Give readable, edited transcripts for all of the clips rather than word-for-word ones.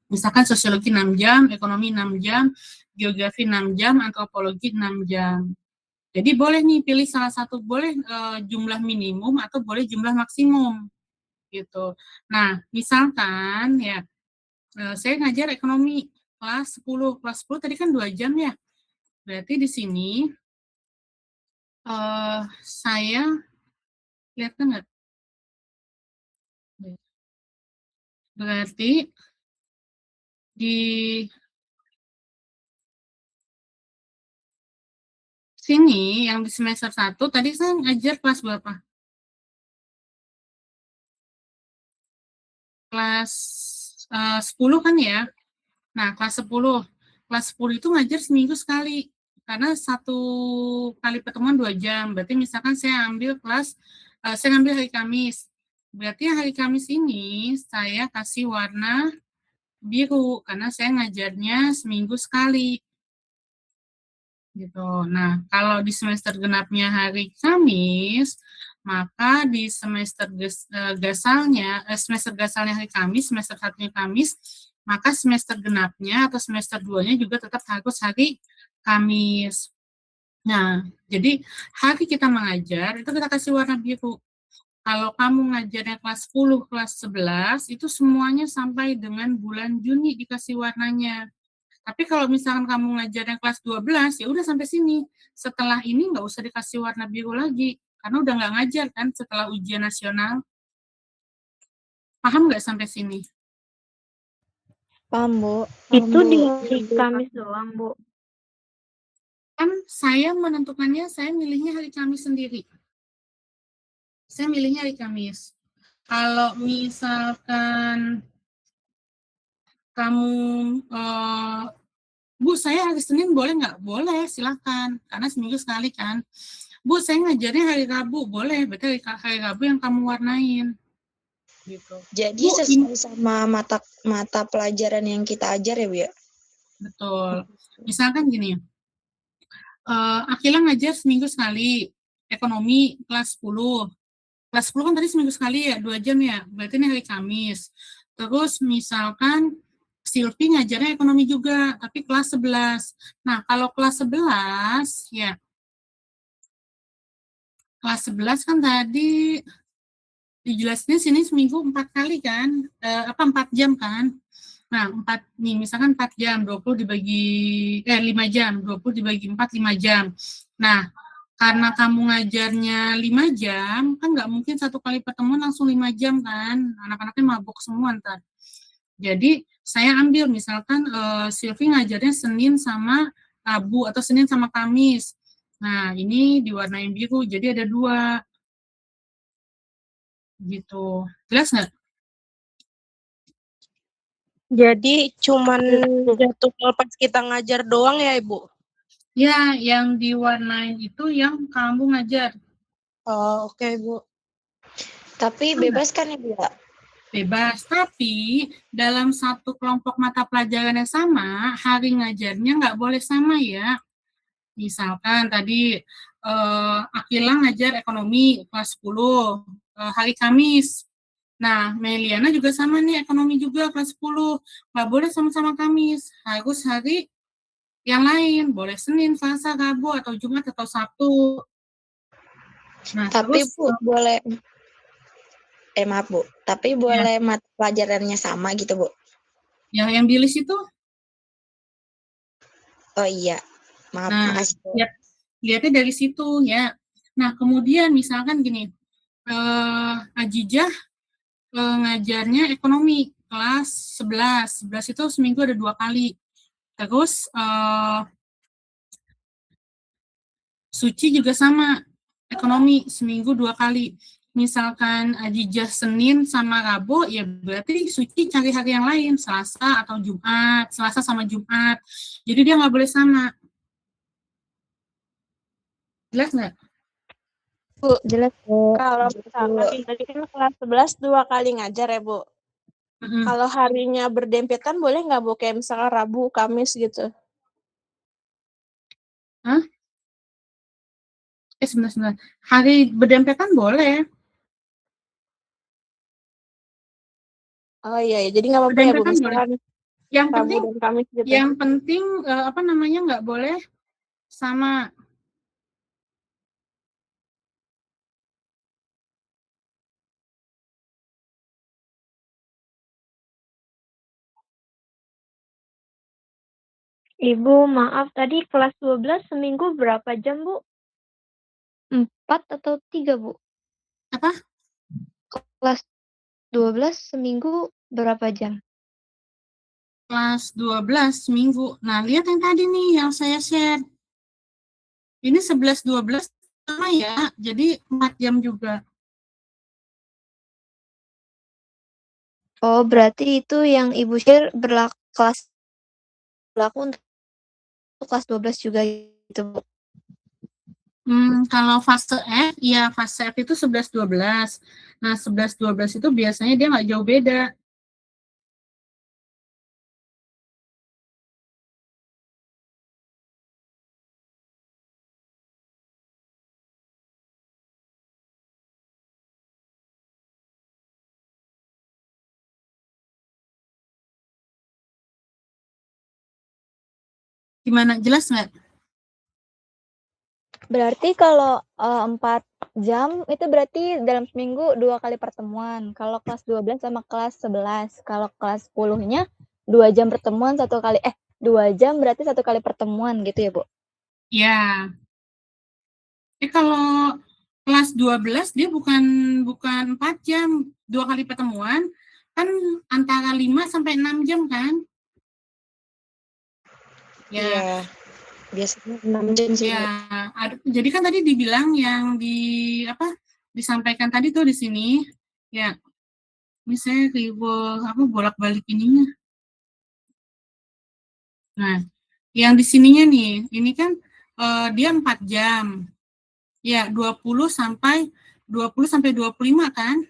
Misalkan sosiologi 6 jam, ekonomi 6 jam, geografi 6 jam, antropologi 6 jam. Jadi boleh nih pilih salah satu, boleh jumlah minimum atau boleh jumlah maksimum gitu. Nah, misalkan ya saya ngajar ekonomi kelas 10. Kelas 10 tadi kan 2 jam ya. Berarti di sini saya lihat nggak? Berarti di sini yang di semester 1 tadi saya ngajar kelas berapa? Kelas 10 kan ya. Nah, kelas 10. Kelas 10 itu ngajar seminggu sekali. Karena satu kali pertemuan 2 jam. Berarti misalkan saya ngambil hari Kamis. Berarti hari Kamis ini saya kasih warna biru karena saya ngajarnya seminggu sekali. Gitu. Nah, kalau di semester genapnya hari Kamis, maka di semester gasalnya hari Kamis, semester 1-nya Kamis, maka semester genapnya atau semester 2-nya juga tetap harus hari Kamis. Nah, jadi hari kita mengajar, itu kita kasih warna biru. Kalau kamu ngajarnya kelas 10, kelas 11, itu semuanya sampai dengan bulan Juni dikasih warnanya. Tapi kalau misalkan kamu ngajarnya kelas 12, ya udah sampai sini. Setelah ini nggak usah dikasih warna biru lagi, karena udah nggak ngajar kan setelah ujian nasional. Paham nggak sampai sini? Paham, Bu. Itu di hari Kamis doang, Bu. Kan saya menentukannya, saya milihnya hari Kamis sendiri. Saya milihnya hari Kamis. Kalau misalkan kamu Bu, saya hari Senin boleh nggak? Boleh, silakan. Karena seminggu sekali kan. Bu, saya ngajarnya hari Rabu. Boleh, berarti hari Rabu yang kamu warnain. Gitu. Jadi Bu, sesuai sama mata pelajaran yang kita ajar ya, Bu ya? Betul. Misalkan gini, Akila ngajar seminggu sekali. Ekonomi kelas 10. Kelas 10 kan tadi seminggu sekali ya, 2 jam ya. Berarti ini hari Kamis. Terus misalkan Silvi ngajarnya ekonomi juga, tapi kelas 11. Nah, kalau kelas 11, ya, kelas 11 kan tadi dijelasin sini seminggu 4 kali kan, 4 jam kan. Nah, misalkan 4 jam, 20 dibagi, 5 jam, 20 dibagi 4, 5 jam. Nah, karena kamu ngajarnya 5 jam, kan nggak mungkin satu kali pertemuan langsung 5 jam kan, anak-anaknya mabuk semua ntar. Jadi, saya ambil misalkan Silvi ngajarnya Senin sama Rabu atau Senin sama Kamis. Nah, ini diwarnain biru, jadi ada 2. Gitu. Jelas nggak? Jadi cuman jadwal pas kita ngajar doang ya, Ibu? Ya, yang diwarnain itu yang kamu ngajar. Oh, oke, Bu. Tapi bebas kan ya, Bu ya? Bebas, tapi dalam satu kelompok mata pelajaran yang sama, hari ngajarnya nggak boleh sama ya. Misalkan tadi Akila ngajar ekonomi kelas 10 hari Kamis. Nah, Meliana juga sama nih, ekonomi juga kelas 10. Nggak boleh sama-sama Kamis, harus hari yang lain. Boleh Senin, Selasa, Rabu, atau Jumat, atau Sabtu. Nah, Tapi terus, Bu, boleh maaf Bu, tapi boleh mata pelajarannya sama gitu Bu? yang di list itu, Oh iya, maaf, nah, makasih Bu. lihatnya dari situ ya. Nah, kemudian misalkan gini, Ajijah ngajarnya ekonomi kelas 11. 11 itu seminggu ada 2 kali. Terus Suci juga sama, ekonomi seminggu 2 kali. Misalkan Ajijah Senin sama Rabu, ya berarti Suci cari hari yang lain, Selasa atau Jumat, Selasa sama Jumat. Jadi dia nggak boleh sama. Jelas nggak? Bu, Jelas Bu. kalau misalkan tadi kan kelas 11 2 kali ngajar ya, Bu? Kalau harinya berdempetan boleh nggak, Bu? Kayak misalkan Rabu, Kamis gitu. Hah? Sebentar. Hari berdempetan boleh. Oh iya, jadi nggak apa-apa ya, Bu? Berdempetan boleh. Misalkan Yang Rabu penting dan Kamis gitu. nggak boleh sama. Ibu, maaf, tadi kelas 12 seminggu berapa jam, Bu? 4 atau 3, Bu? Apa? Kelas 12 seminggu berapa jam? Kelas 12 seminggu. Nah, lihat yang tadi nih yang saya share. Ini 11-12 sama ya, jadi 4 jam juga. Oh, berarti itu yang Ibu share berlaku untuk kelas 12 juga gitu, Bu? Kalau fase F, ya fase F itu 11-12. Nah, 11-12 itu biasanya dia nggak jauh beda. Gimana, jelas nggak? Berarti kalau 4 jam itu berarti dalam seminggu 2 kali pertemuan. Kalau kelas 12 sama kelas 11. Kalau kelas 10-nya 2 jam pertemuan 1 kali 2 jam berarti 1 kali pertemuan gitu ya, Bu? Ya. Kalau kelas 12 dia bukan 4 jam, 2 kali pertemuan, kan antara 5 sampai 6 jam kan? Ya. Iya. Biasanya 6 jam sih, Bu. Ya, jadi kan tadi dibilang yang disampaikan tadi tuh di sini, ya, ini saya bolak-balik ininya. Nah, yang di sininya nih, ini kan dia 4 jam, ya 20 sampai 25 kan?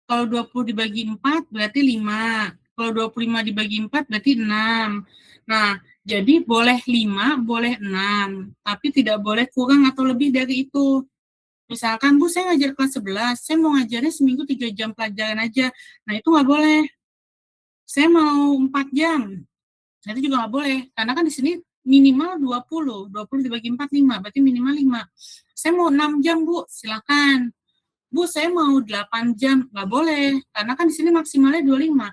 Kalau 20 dibagi 4 berarti 5, kalau 25 dibagi 4 berarti 6. Nah, jadi boleh 5, boleh 6, tapi tidak boleh kurang atau lebih dari itu. Misalkan, Bu, saya ngajar kelas 11, saya mau ngajarnya seminggu 3 jam pelajaran aja. Nah, itu nggak boleh. Saya mau 4 jam. Nah, itu juga nggak boleh. Karena kan di sini minimal 20 dibagi 4, 5. Berarti minimal 5. Saya mau 6 jam, Bu, silakan. Bu, saya mau 8 jam. Nggak boleh. Karena kan di sini maksimalnya 25.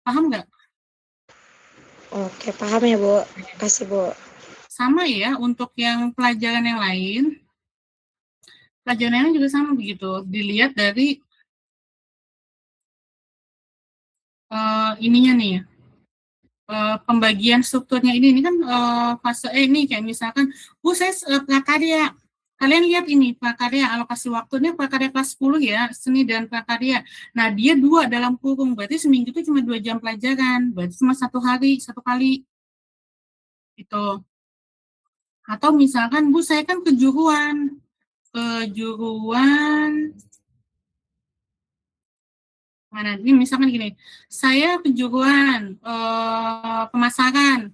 Paham nggak? Oke, paham ya, Bu. Kasih, Bu. Sama ya, untuk yang pelajaran yang lain. Pelajaran yang lain juga sama begitu. Dilihat dari ininya nih, pembagian strukturnya ini kan fase ini kayak misalkan, Bu, saya prakarya. Kalian lihat ini prakarya, alokasi waktunya prakarya kelas 10 ya, seni dan prakarya. Nah, dia 2 dalam kurung, berarti seminggu itu cuma 2 jam pelajaran, berarti cuma 1 hari, 1 kali. Gitu. Atau misalkan, Bu, saya kan kejuruan mana ini misalkan gini, saya kejuruan pemasaran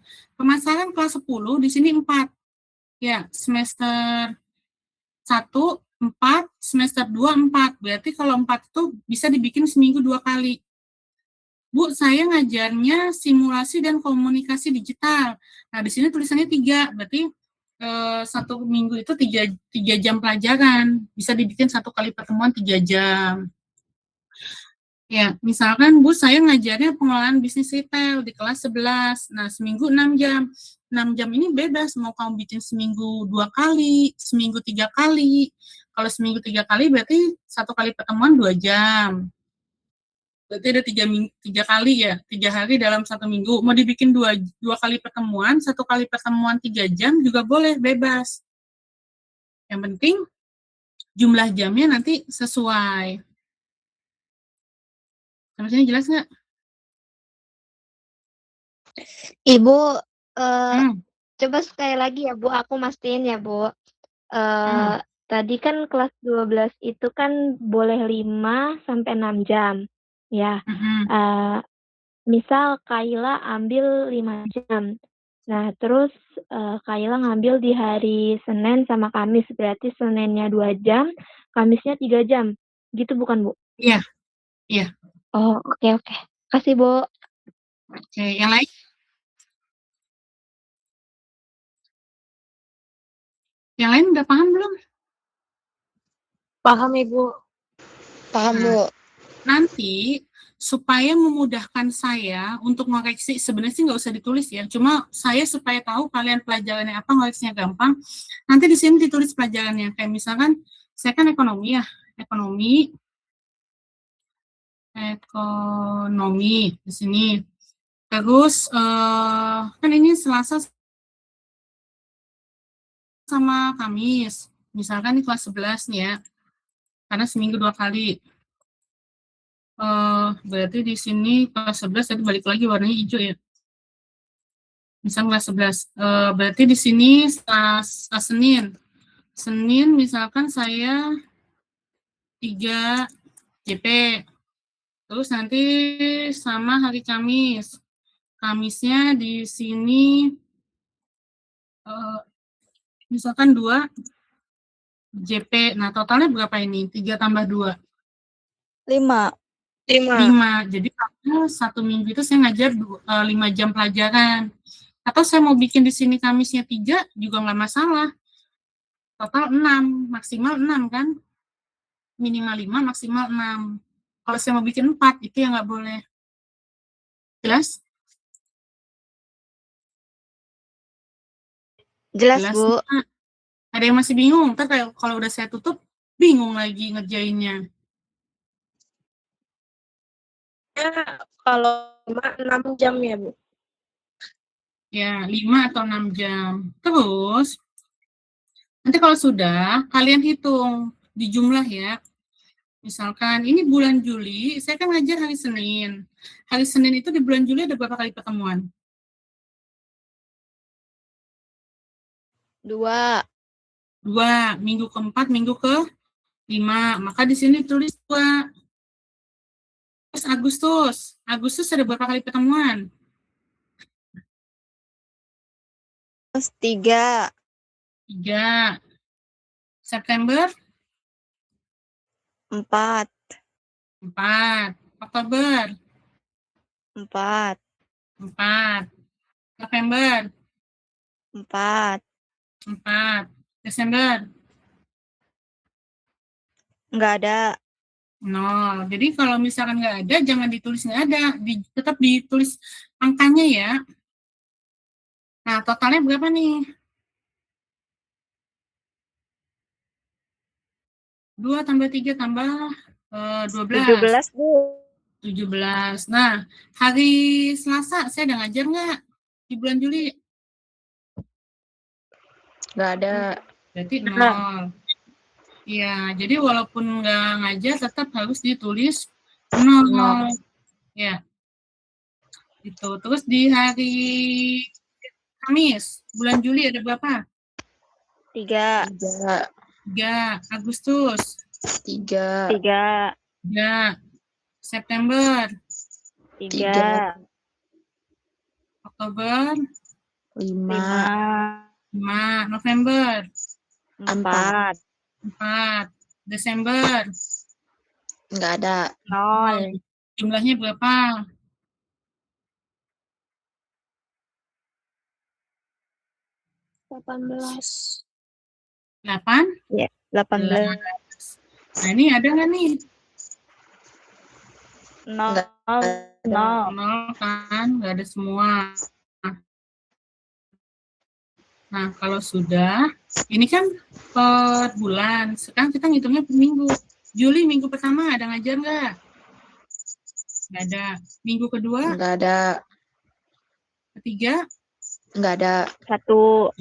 kelas 10 di sini 4 ya, semester 1 4, semester 2 4, berarti kalau 4 itu bisa dibikin seminggu 2 kali. Bu, saya ngajarnya simulasi dan komunikasi digital. Nah, di sini tulisannya 3, berarti 1 minggu itu 3 jam pelajaran, bisa dibikin 1 kali pertemuan 3 jam. Ya, misalkan, Bu, saya ngajarnya pengelolaan bisnis retail di kelas 11. Nah, seminggu 6 jam. 6 jam ini bebas, mau kamu bikin seminggu 2 kali, seminggu 3 kali. Kalau seminggu 3 kali berarti 1 kali pertemuan 2 jam. Berarti ada 3 kali ya, 3 hari dalam 1 minggu. Mau dibikin 2 kali pertemuan, 1 kali pertemuan 3 jam juga boleh, bebas. Yang penting jumlah jamnya nanti sesuai. Sampai sini jelas nggak? Ibu, coba sekali lagi ya, Bu, aku mastiin ya, Bu. Tadi kan kelas 12 itu kan boleh 5 sampai 6 jam, ya. Misal Kaila ambil 5 jam. Nah, terus Kaila ngambil di hari Senin sama Kamis, berarti Seninnya 2 jam, Kamisnya 3 jam. Gitu bukan, Bu? Iya. Iya. Oh, oke. Makasih, Bu. Oke, yang lain? Yang lain udah paham belum? Paham, Ibu. Paham, Nah, Bu. nanti supaya memudahkan saya untuk ngoreksi, sebenarnya sih nggak usah ditulis ya, cuma saya supaya tahu kalian pelajarannya apa, ngoreksinya gampang, nanti di sini ditulis pelajarannya, kayak misalkan, saya kan ekonomi ya, ekonomi di sini, terus kan ini Selasa sama Kamis, misalkan di kelas 11 nih ya, karena seminggu 2 kali, berarti di sini kelas 11 tadi balik lagi warnanya hijau ya. Misalnya kelas 11. Berarti di sini Senin. Senin misalkan saya 3 JP. Terus nanti sama hari Kamis. Kamisnya di sini misalkan 2 JP. Nah, totalnya berapa ini? 3 tambah 2. 5. 5. Jadi satu minggu itu saya ngajar 5 jam pelajaran. Atau saya mau bikin di sini Kamisnya 3 juga nggak masalah. Total 6, maksimal 6 kan? Minimal 5, maksimal 6. Kalau saya mau bikin 4, itu yang nggak boleh. Jelas? Jelas, Bu. Nah, ada yang masih bingung? Ntar kalau udah saya tutup, bingung lagi ngerjainnya. Ya, kalau 6 jam ya, Bu? Ya, 5 atau 6 jam. Terus, nanti kalau sudah, kalian hitung di jumlah ya. Misalkan, ini bulan Juli, saya kan ngajar hari Senin. Hari Senin itu di bulan Juli ada berapa kali pertemuan? 2. 2, minggu keempat, minggu ke-5. Maka di sini tulis 2. Terus Agustus ada berapa kali pertemuan? 3. 3. September? 4. 4. Oktober? 4. 4. November? 4. 4. Desember? Nggak ada. 0. Jadi kalau misalkan nggak ada, jangan ditulis nggak ada. Tetap ditulis angkanya ya. Nah, totalnya berapa nih? 2 tambah 3 tambah 12. 17, Bu. 17. Nah, hari Selasa saya udah ngajar nggak di bulan Juli? Nggak ada. Berarti 0. Iya, jadi walaupun nggak ngajar, tetap harus ditulis 0. Ya, itu. Terus di hari Kamis, bulan Juli ada berapa? 3. 3. Agustus? 3. 3. 3. September? 3. Oktober? 5. 5. November? 4. 4. Desember? Nggak ada. 0. Jumlahnya berapa? 18. 8? Ya, 18. Nah, ini ada nggak nih? 0. Nggak 0. 0 kan? Nggak ada semua. Nah, kalau sudah, ini kan per bulan. Sekarang kita ngitungnya per minggu. Juli minggu pertama ada ngajar nggak? Nggak ada. Minggu kedua? Nggak ada. Ketiga? Nggak ada. 1. 1.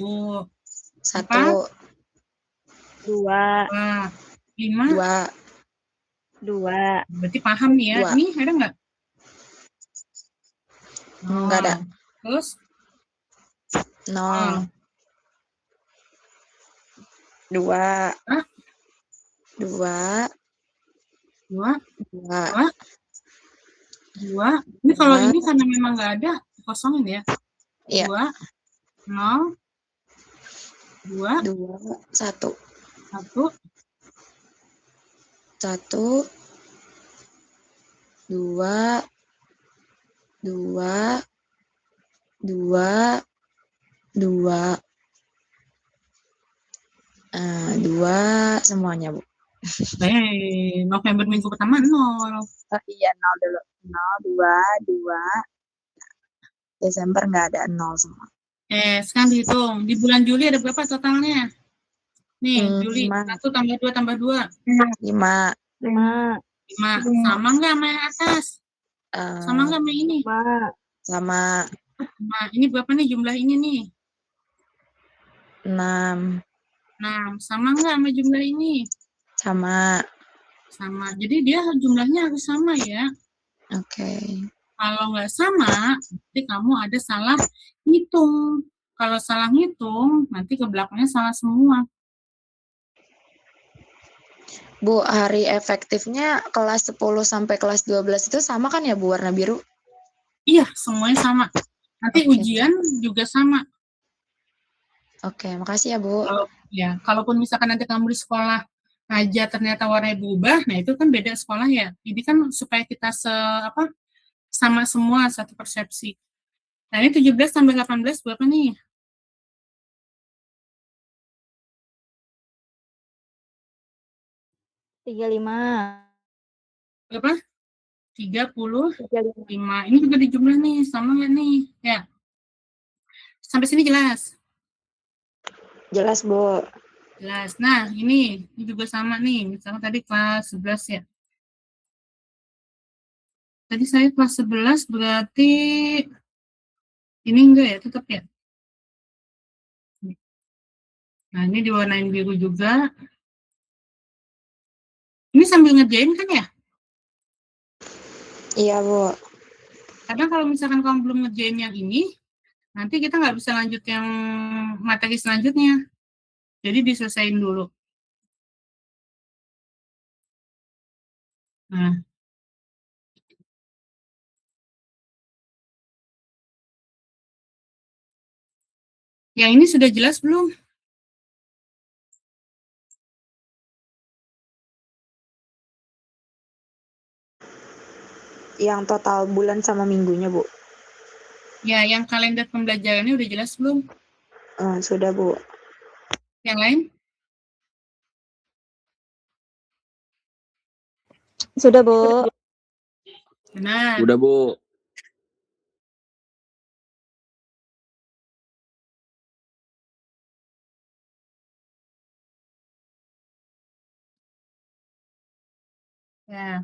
2. 5? 2. Berarti paham nih ya. 2. Ini ada nggak? Nggak ada. Terus? 0. 2. 2. 2. Ini kalau ini karena memang nggak ada, kosongin ya. Iya. 2. 0. 2. 1. 1. 1. 2. 2, 2, 2. 2 semuanya, Bu. November minggu pertama 0. Oh iya, 0 dulu. 0, 2, 2. Desember nggak ada 0 semua. Sekarang dihitung. Di bulan Juli ada berapa totalnya? Nih, Juli. 5. 1 tambah 2 tambah 2. 5. 5. 5. Sama nggak sama yang atas? Sama nggak sama ini? Sama. Nah, ini berapa nih jumlah ini nih? 6. Nah, sama nggak sama jumlah ini? Sama. Sama. Jadi dia jumlahnya harus sama ya. Oke. Kalau nggak sama, nanti kamu ada salah hitung. Kalau salah hitung, nanti ke belakangnya salah semua. Bu, hari efektifnya kelas 10 sampai kelas 12 itu sama kan ya, Bu, warna biru? Iya, semuanya sama. Nanti ujian juga sama. Oke, makasih ya, Bu. Kalaupun misalkan nanti kamu di sekolah aja ternyata warnanya berubah, nah itu kan beda sekolah ya. Ini kan supaya kita sama semua satu persepsi. Nah, ini 17 tambah 18 berapa nih? Berapa? 35. Ini juga dijumlah nih, sama nggak nih? Ya. Sampai sini jelas? Jelas, Bu. Jelas. Nah, ini juga sama nih. Misalnya tadi kelas 11 ya. Tadi saya kelas 11 berarti ini enggak ya, tetap ya? Nah, ini diwarnain biru juga. Ini sambil ngerjain kan ya? Iya, Bu. Karena kalau misalkan kamu belum ngerjain yang ini, nanti kita nggak bisa lanjut yang materi selanjutnya. Jadi diselesain dulu. Nah. Yang ini sudah jelas belum? Yang total bulan sama minggunya, Bu. Ya, yang kalender pembelajarannya udah jelas belum? Sudah, Bu. Yang lain? Sudah, Bu. Benar. Udah, Bu. Ya.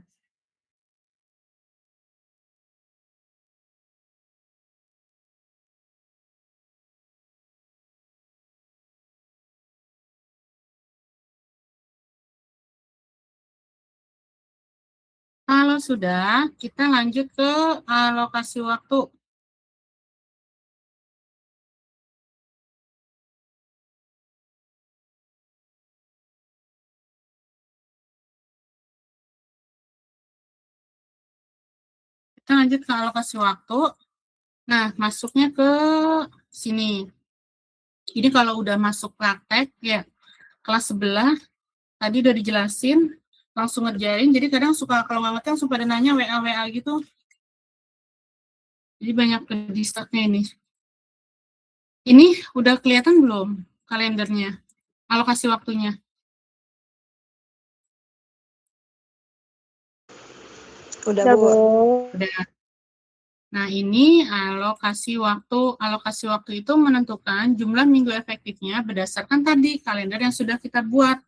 Kalau sudah, kita lanjut ke alokasi waktu. Kita lanjut ke alokasi waktu. Nah, masuknya ke sini. Ini kalau udah masuk praktek, ya, kelas sebelah, tadi udah dijelasin, langsung ngerjain. Jadi kadang suka, kalau nggak ngerti, langsung pada nanya WA gitu. Jadi banyak distract-nya ini. Ini udah kelihatan belum kalendernya? Alokasi waktunya? Udah, Bu. Udah. Nah, ini alokasi waktu. Alokasi waktu itu menentukan jumlah minggu efektifnya berdasarkan tadi kalender yang sudah kita buat.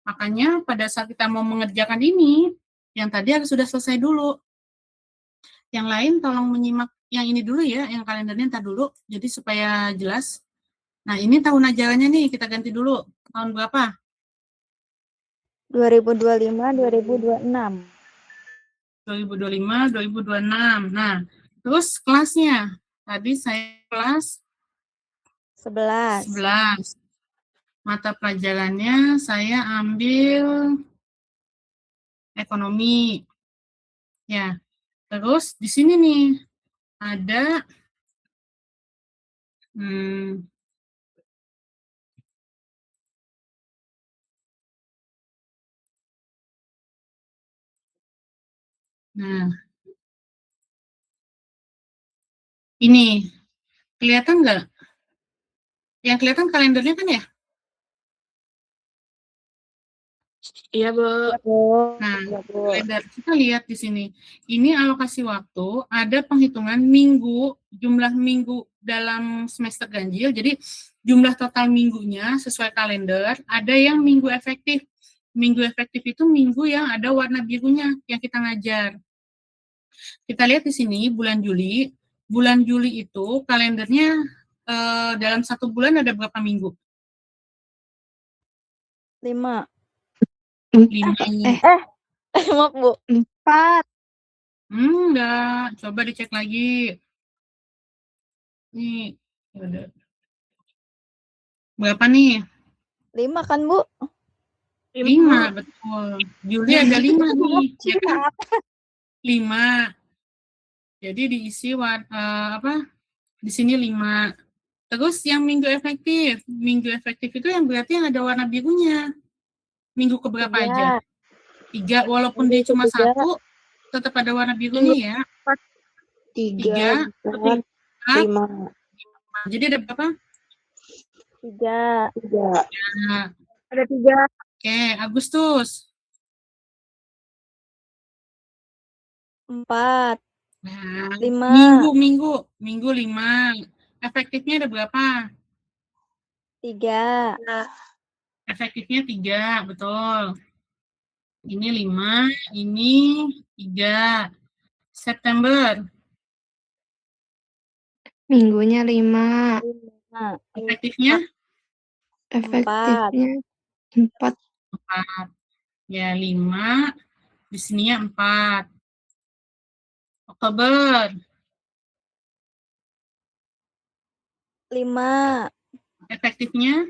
Makanya pada saat kita mau mengerjakan ini, yang tadi harus sudah selesai dulu. Yang lain tolong menyimak yang ini dulu ya, yang kalendernya ntar dulu, jadi supaya jelas. Nah, ini tahun ajarannya nih, kita ganti dulu. Tahun berapa? 2025-2026. 2025-2026. Nah, terus kelasnya. Tadi saya kelas 11. Mata pelajarannya saya ambil ekonomi. Ya, terus di sini nih ada nah, Ini, kelihatan nggak? Yang kelihatan kalendernya kan ya? Iya, Bu. Nah, kalender kita lihat di sini. Ini alokasi waktu, ada penghitungan minggu, jumlah minggu dalam semester ganjil. Jadi jumlah total minggunya sesuai kalender, ada yang minggu efektif. Minggu efektif itu minggu yang ada warna birunya yang kita ngajar. Kita lihat di sini bulan Juli. Bulan Juli itu kalendernya dalam 1 bulan ada berapa minggu? 5. 5. Maaf, Bu. 4. Enggak, coba dicek lagi. Nih, ada. Berapa nih? 5 kan, Bu? 5, betul. Juli ada 5 nih, ya kan? 5. Jadi diisi di sini 5. Terus yang minggu efektif. Minggu efektif itu yang berarti yang ada warna birunya. Minggu keberapa 3. aja? 3, walaupun dia cuma 1, tetap ada warna birunya ya. 3, 4, 5. Jadi ada berapa? 3. Nah, Ada 3. oke, Agustus. 4. Nah, 5. Minggu 5. Efektifnya ada berapa? 3. Efektifnya 3, betul. Ini 5, ini 3. September. Minggunya 5. Efektifnya? Efektifnya 4. 4. Ya, 5. Di sininya 4. Oktober. 5. Efektifnya?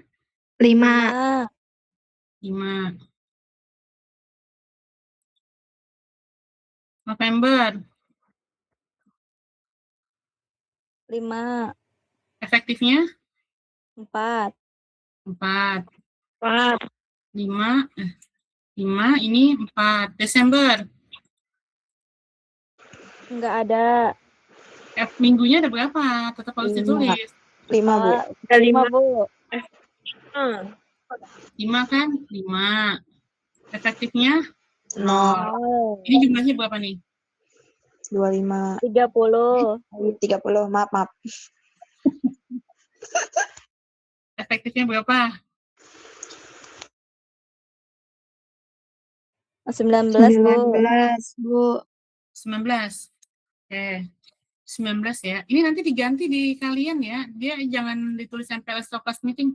5. 5. November. 5. Efektifnya? 4. 4. 5. 5, ini 4. Desember. Enggak ada. Minggunya ada berapa? Tetap harus 5. ditulis. 5, Bu. Ada 5, 5. Bu. 5 kan? 5. Efektifnya? 0. 0. Ini jumlahnya berapa nih? 25. 30. 30. Maaf. Efektifnya berapa? 19, Bu. 19, Bu. 19. Oke. 19 ya. Ini nanti diganti di kalian ya. Dia jangan ditulis MPLS atau class meeting.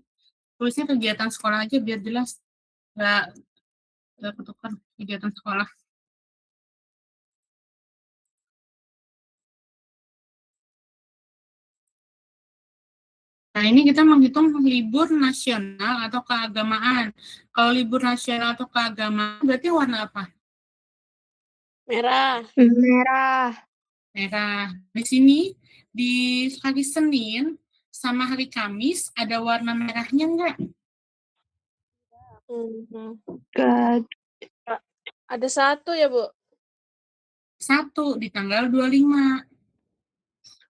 Tulisnya kegiatan sekolah aja biar jelas. Nggak ketukar kegiatan sekolah. Nah, ini kita menghitung libur nasional atau keagamaan. Kalau libur nasional atau keagamaan, berarti warna apa? Merah. Merah. Di sini, di hari Senin sama hari Kamis, ada warna merahnya enggak? Ada 1 ya, Bu? 1 di tanggal 25.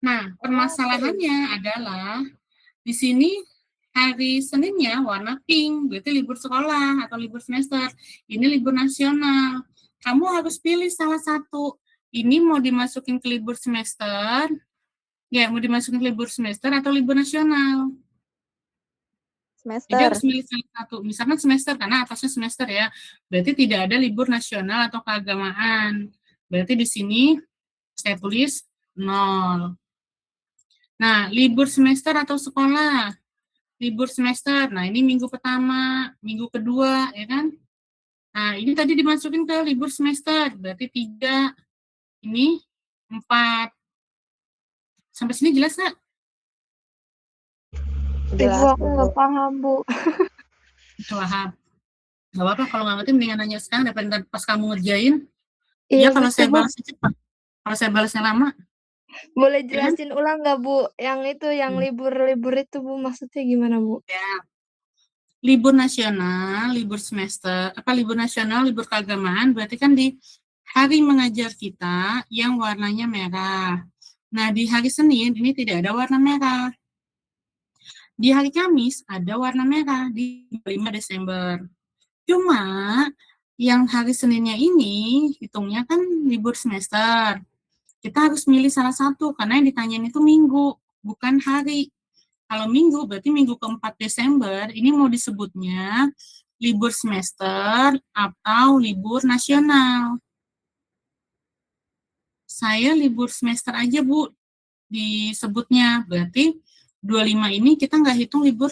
Nah, permasalahannya adalah di sini hari Seninnya warna pink, berarti libur sekolah atau libur semester. Ini libur nasional. Kamu harus pilih salah satu. Ini mau dimasukin ke libur semester, mau dimasukin ke libur semester atau libur nasional. Semester. Jadi harus milih salah satu. Misalkan semester, karena atasnya semester ya. Berarti tidak ada libur nasional atau keagamaan. Berarti di sini saya tulis 0. Nah, libur semester atau sekolah. Libur semester, nah ini minggu pertama, minggu kedua, ya kan? Nah, ini tadi dimasukin ke libur semester, berarti 3, ini 4. Sampai sini jelas nggak? Ibu, aku nggak paham, Bu. Paham. Nggak apa-apa, kalau nggak ngerti mendingan nanya sekarang daripada pas kamu ngerjain. Iya, kalau saya Bu. balasnya cepat. Kalau saya balasnya lama. Boleh jelasin ulang nggak, Bu? Yang itu, yang libur-libur itu, Bu, maksudnya gimana, Bu? Ya. Libur nasional, libur semester, libur nasional, libur keagamaan, berarti kan di hari mengajar kita yang warnanya merah. Nah, di hari Senin ini tidak ada warna merah. Di hari Kamis ada warna merah di 5 Desember. Cuma yang hari Seninnya ini hitungnya kan libur semester. Kita harus milih salah satu karena yang ditanyain itu minggu, bukan hari. Kalau minggu berarti minggu ke-4 Desember ini mau disebutnya libur semester atau libur nasional. Saya libur semester aja, Bu, disebutnya. Berarti 25 ini kita nggak hitung libur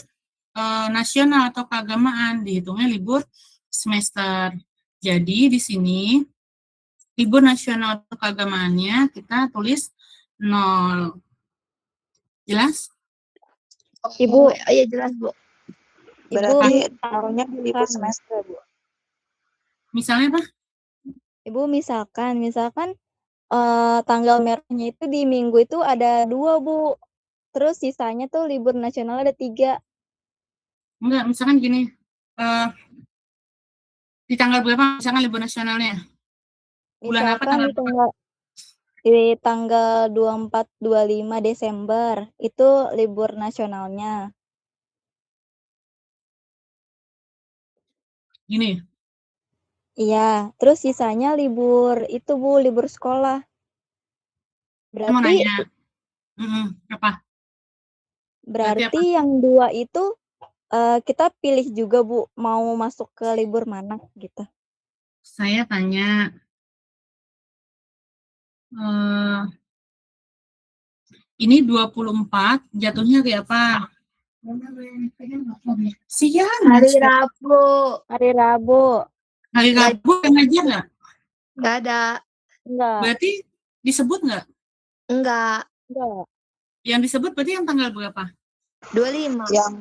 nasional atau keagamaan, dihitungnya libur semester. Jadi di sini libur nasional atau keagamaannya kita tulis 0. Jelas? Ibu, iya jelas, Bu. Berarti taruhnya di libur semester, Bu. Misalnya apa? Ibu misalkan tanggal merahnya itu di minggu itu ada 2, Bu. Terus sisanya tuh libur nasional ada 3. Enggak, misalkan gini, di tanggal berapa misalkan libur nasionalnya? Bulan apa Misalkan tanggal di tanggal 24-25 Desember itu libur nasionalnya. Gini. Iya, terus sisanya libur itu, Bu, libur sekolah. Mau Berarti nanya. Apa? Berarti yang 2 itu kita pilih juga, Bu, mau masuk ke libur mana gitu. Saya tanya, ini 24 jatuhnya hari apa? Siang. Hari Rabu. Hari Rabu. Hari Rabu yang ngajar nggak? Nggak ada. Enggak. Berarti disebut nggak? Enggak. Yang disebut berarti yang tanggal berapa? 25. Yang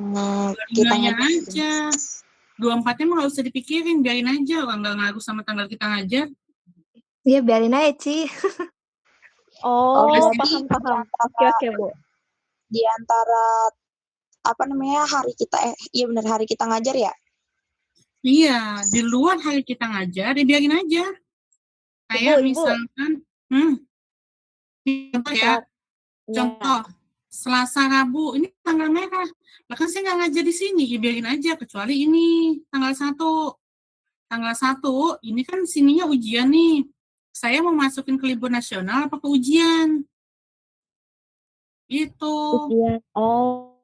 kita aja. 24-nya mah nggak usah dipikirin, biarin aja, orang nggak ngaruh sama tanggal kita ngajar. Iya, biarin aja, Ci. Oh, paham. Oke, Bu. Di antara hari kita iya benar hari kita ngajar ya? Iya, di luar hari kita ngajar, ya biarin aja. Kayak misalkan, contoh ya, contoh Selasa Rabu ini tanggal merah, bahkan saya nggak ngajar di sini, ya biarin aja, kecuali ini tanggal 1 ini kan sininya ujian nih, saya mau masukin ke libur nasional apa ke ujian? Itu. Ujian. Oh.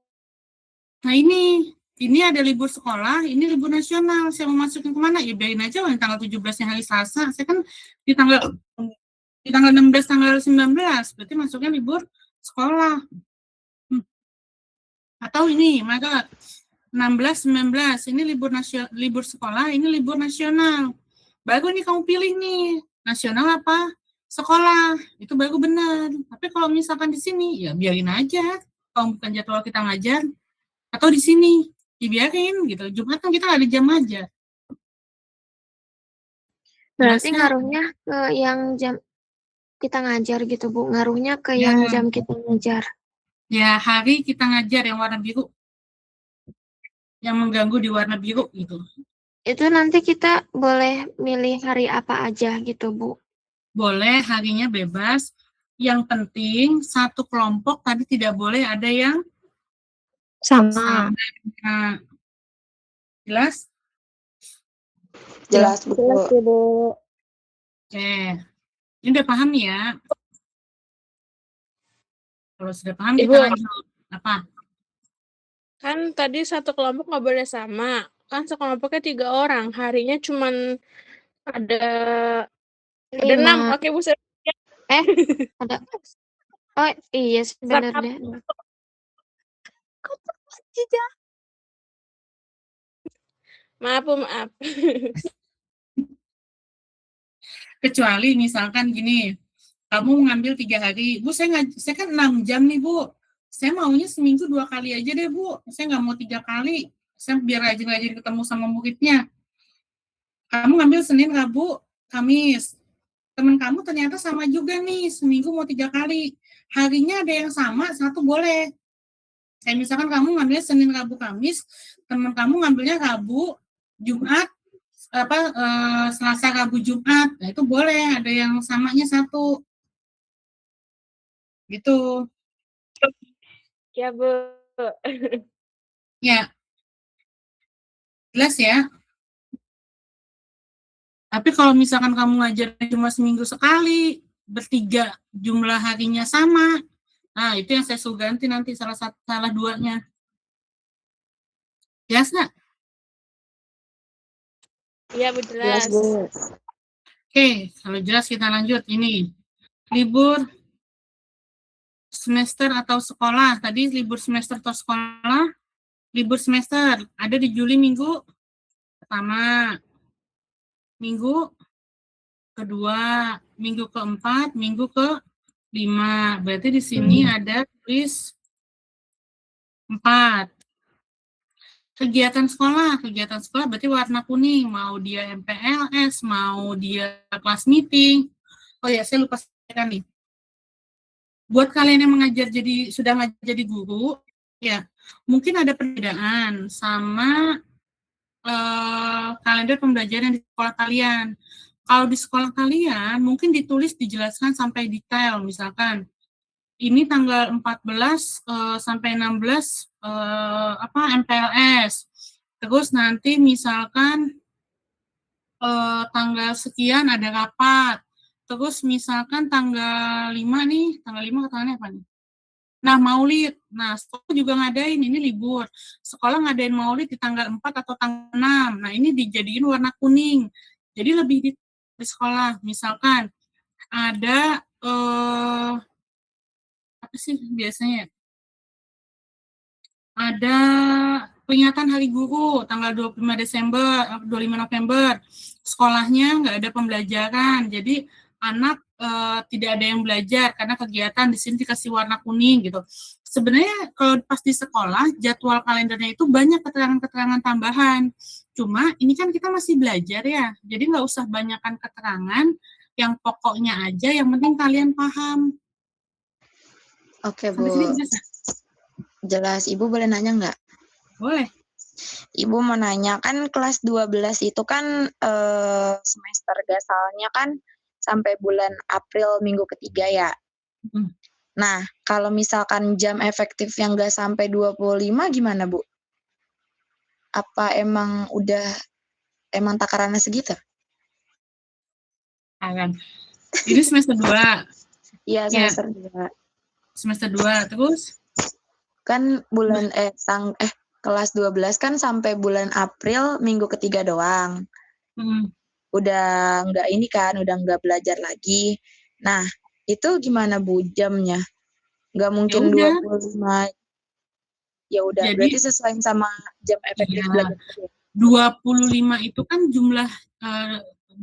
Nah ini ada libur sekolah, ini libur nasional, saya mau masukin kemana? Ya biarin aja, yang tanggal 17-nya hari Selasa, saya kan di tanggal 16, tanggal 19, berarti masuknya libur sekolah. Atau ini, maka 16, 19, ini libur sekolah, ini libur nasional. Baru nih kamu pilih nih, nasional apa sekolah, itu baru benar. Tapi kalau misalkan di sini, ya biarin aja, kalau bukan jadwal kita ngajar, atau di sini, dibiarin gitu. Jumat kan kita nggak ada jam aja. Berarti ngaruhnya ke yang jam kita ngajar gitu, Bu. Ngaruhnya ke yang jam kita ngajar. Ya, hari kita ngajar yang warna biru. Yang mengganggu di warna biru gitu. Itu nanti kita boleh milih hari apa aja gitu, Bu? Boleh, harinya bebas. Yang penting satu kelompok tadi tidak boleh ada yang sama. Jelas? Jelas, Bu. Oke. Ini udah paham ya? Kalau sudah paham, Ibu, kita lanjut. Apa? Kan tadi satu kelompok nggak boleh sama. Kan sekelompoknya 3 orang. Harinya cuman ada 6. Oke, Bu. Ada. Oh, iya sih, benar deh. Maaf, Bu, maaf. Kecuali misalkan gini, kamu ngambil 3 hari, Bu, saya kan 6 jam nih, Bu. Saya maunya seminggu 2 kali aja deh, Bu. Saya nggak mau 3 kali. Saya biar rajin-rajin ketemu sama muridnya. Kamu ngambil Senin, Rabu, Kamis. Teman kamu ternyata sama juga nih, seminggu mau 3 kali. Harinya ada yang sama, satu boleh. Kayak misalkan kamu ngambilnya Senin, Rabu, Kamis, teman kamu ngambilnya Rabu, Jumat, Selasa, Rabu, Jumat. Nah, itu boleh, ada yang samanya satu. Gitu. Ya, Bu. Ya, jelas ya. Tapi kalau misalkan kamu ngajar cuma seminggu sekali, bertiga jumlah harinya sama, nah itu yang saya suruh ganti nanti salah duanya. Jelas nggak? Iya, Bu, Jelas, jelas. Bu. Oke, kalau jelas kita lanjut. Ini, libur semester atau sekolah. Tadi libur semester atau sekolah, libur semester ada di Juli minggu pertama, minggu kedua, minggu keempat, minggu ke-5. Berarti di sini ada tulis 4. Kegiatan sekolah berarti warna kuning, mau dia MPLS, mau dia kelas meeting. Oh ya, saya lupa sampaikan nih. Buat kalian yang sudah ngajar jadi guru, ya mungkin ada perbedaan sama kalender pembelajaran di sekolah kalian. Kalau di sekolah kalian mungkin dijelaskan sampai detail, misalkan ini tanggal 14 sampai 16 MPLS. Terus nanti misalkan tanggal sekian ada rapat. Terus misalkan tanggal 5 nih, tanggal 5 ketangannya apa nih? Nah, maulid. Nah, sekolah juga ngadain, ini libur. Sekolah ngadain maulid di tanggal 4 atau tanggal 6. Nah, ini dijadiin warna kuning. Jadi lebih di sekolah. Misalkan ada apa sih biasanya? Ada peringatan Hari Guru tanggal 25 November. Sekolahnya nggak ada pembelajaran. Jadi anak tidak ada yang belajar karena kegiatan di sini dikasih warna kuning gitu. Sebenarnya kalau pas di sekolah jadwal kalendernya itu banyak keterangan-keterangan tambahan. Cuma ini kan kita masih belajar ya, jadi nggak usah banyakkan keterangan, yang pokoknya aja, yang penting kalian paham. Oke, Sampai Bu. sini jelas nggak? Jelas. Ibu boleh nanya nggak? Boleh. Ibu mau nanya, kan kelas 12 itu kan semester gasalnya kan sampai bulan April minggu ketiga ya. Nah, kalau misalkan jam efektif yang nggak sampai 25 gimana, Bu? Apa emang takarannya segitu? Ini semester 2. Iya, semester 2. Semester 2, terus? Kan kelas 12 kan sampai bulan April minggu ketiga doang. Udah nggak belajar lagi. Nah, itu gimana, Bu, jamnya? Nggak mungkin 25. Ya udah, berarti sesuai sama jam efektif belajar. 25 itu kan jumlah,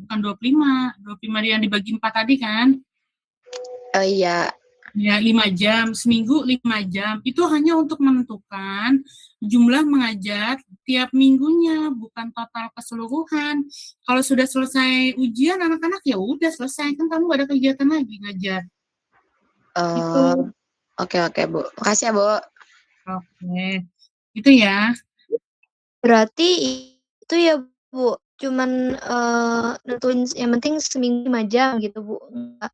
bukan 25 yang dibagi 4 tadi kan? Oh iya. Ya, 5 jam, seminggu 5 jam. Itu hanya untuk menentukan jumlah mengajar tiap minggunya, bukan total keseluruhan. Kalau sudah selesai ujian anak-anak, ya udah selesai, kan kamu gak ada kegiatan lagi ngajar. Gitu. Oke, Bu. Makasih ya, Bu. Oke. Itu ya. Berarti itu ya, Bu, cuman nentuin yang penting seminggu 5 jam gitu, Bu. Enggak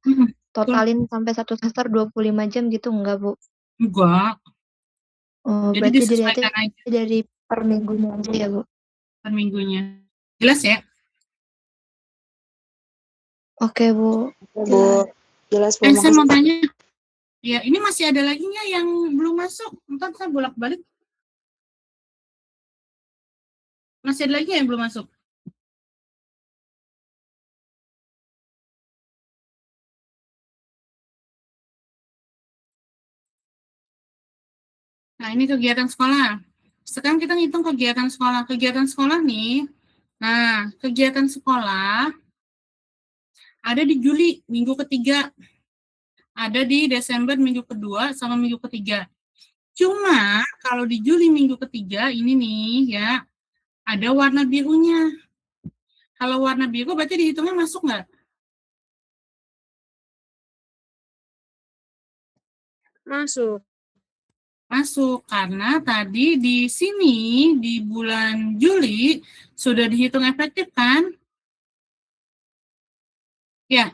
totalin sampai 1 semester 25 jam gitu, enggak, Bu? Enggak. Oh, Jadi berarti disesuaikan aja. dari per minggunya aja ya, Bu? Per minggunya. Jelas ya? Oke, Bu. Bu. Jelas, Bu. Saya mau tanya, ya ini masih ada lagi nggak yang belum masuk? Ntar saya bolak-balik. Masih ada lagi yang belum masuk? Nah, ini kegiatan sekolah. Sekarang kita ngitung kegiatan sekolah. Kegiatan sekolah nih, nah, kegiatan sekolah ada di Juli, minggu ketiga. Ada di Desember, minggu kedua, sama minggu ketiga. Cuma, kalau di Juli, minggu ketiga, ini nih, ya, ada warna birunya. Kalau warna biru, berarti dihitungnya masuk nggak? Masuk. Masuk, karena tadi di sini, di bulan Juli, sudah dihitung efektif kan? Ya.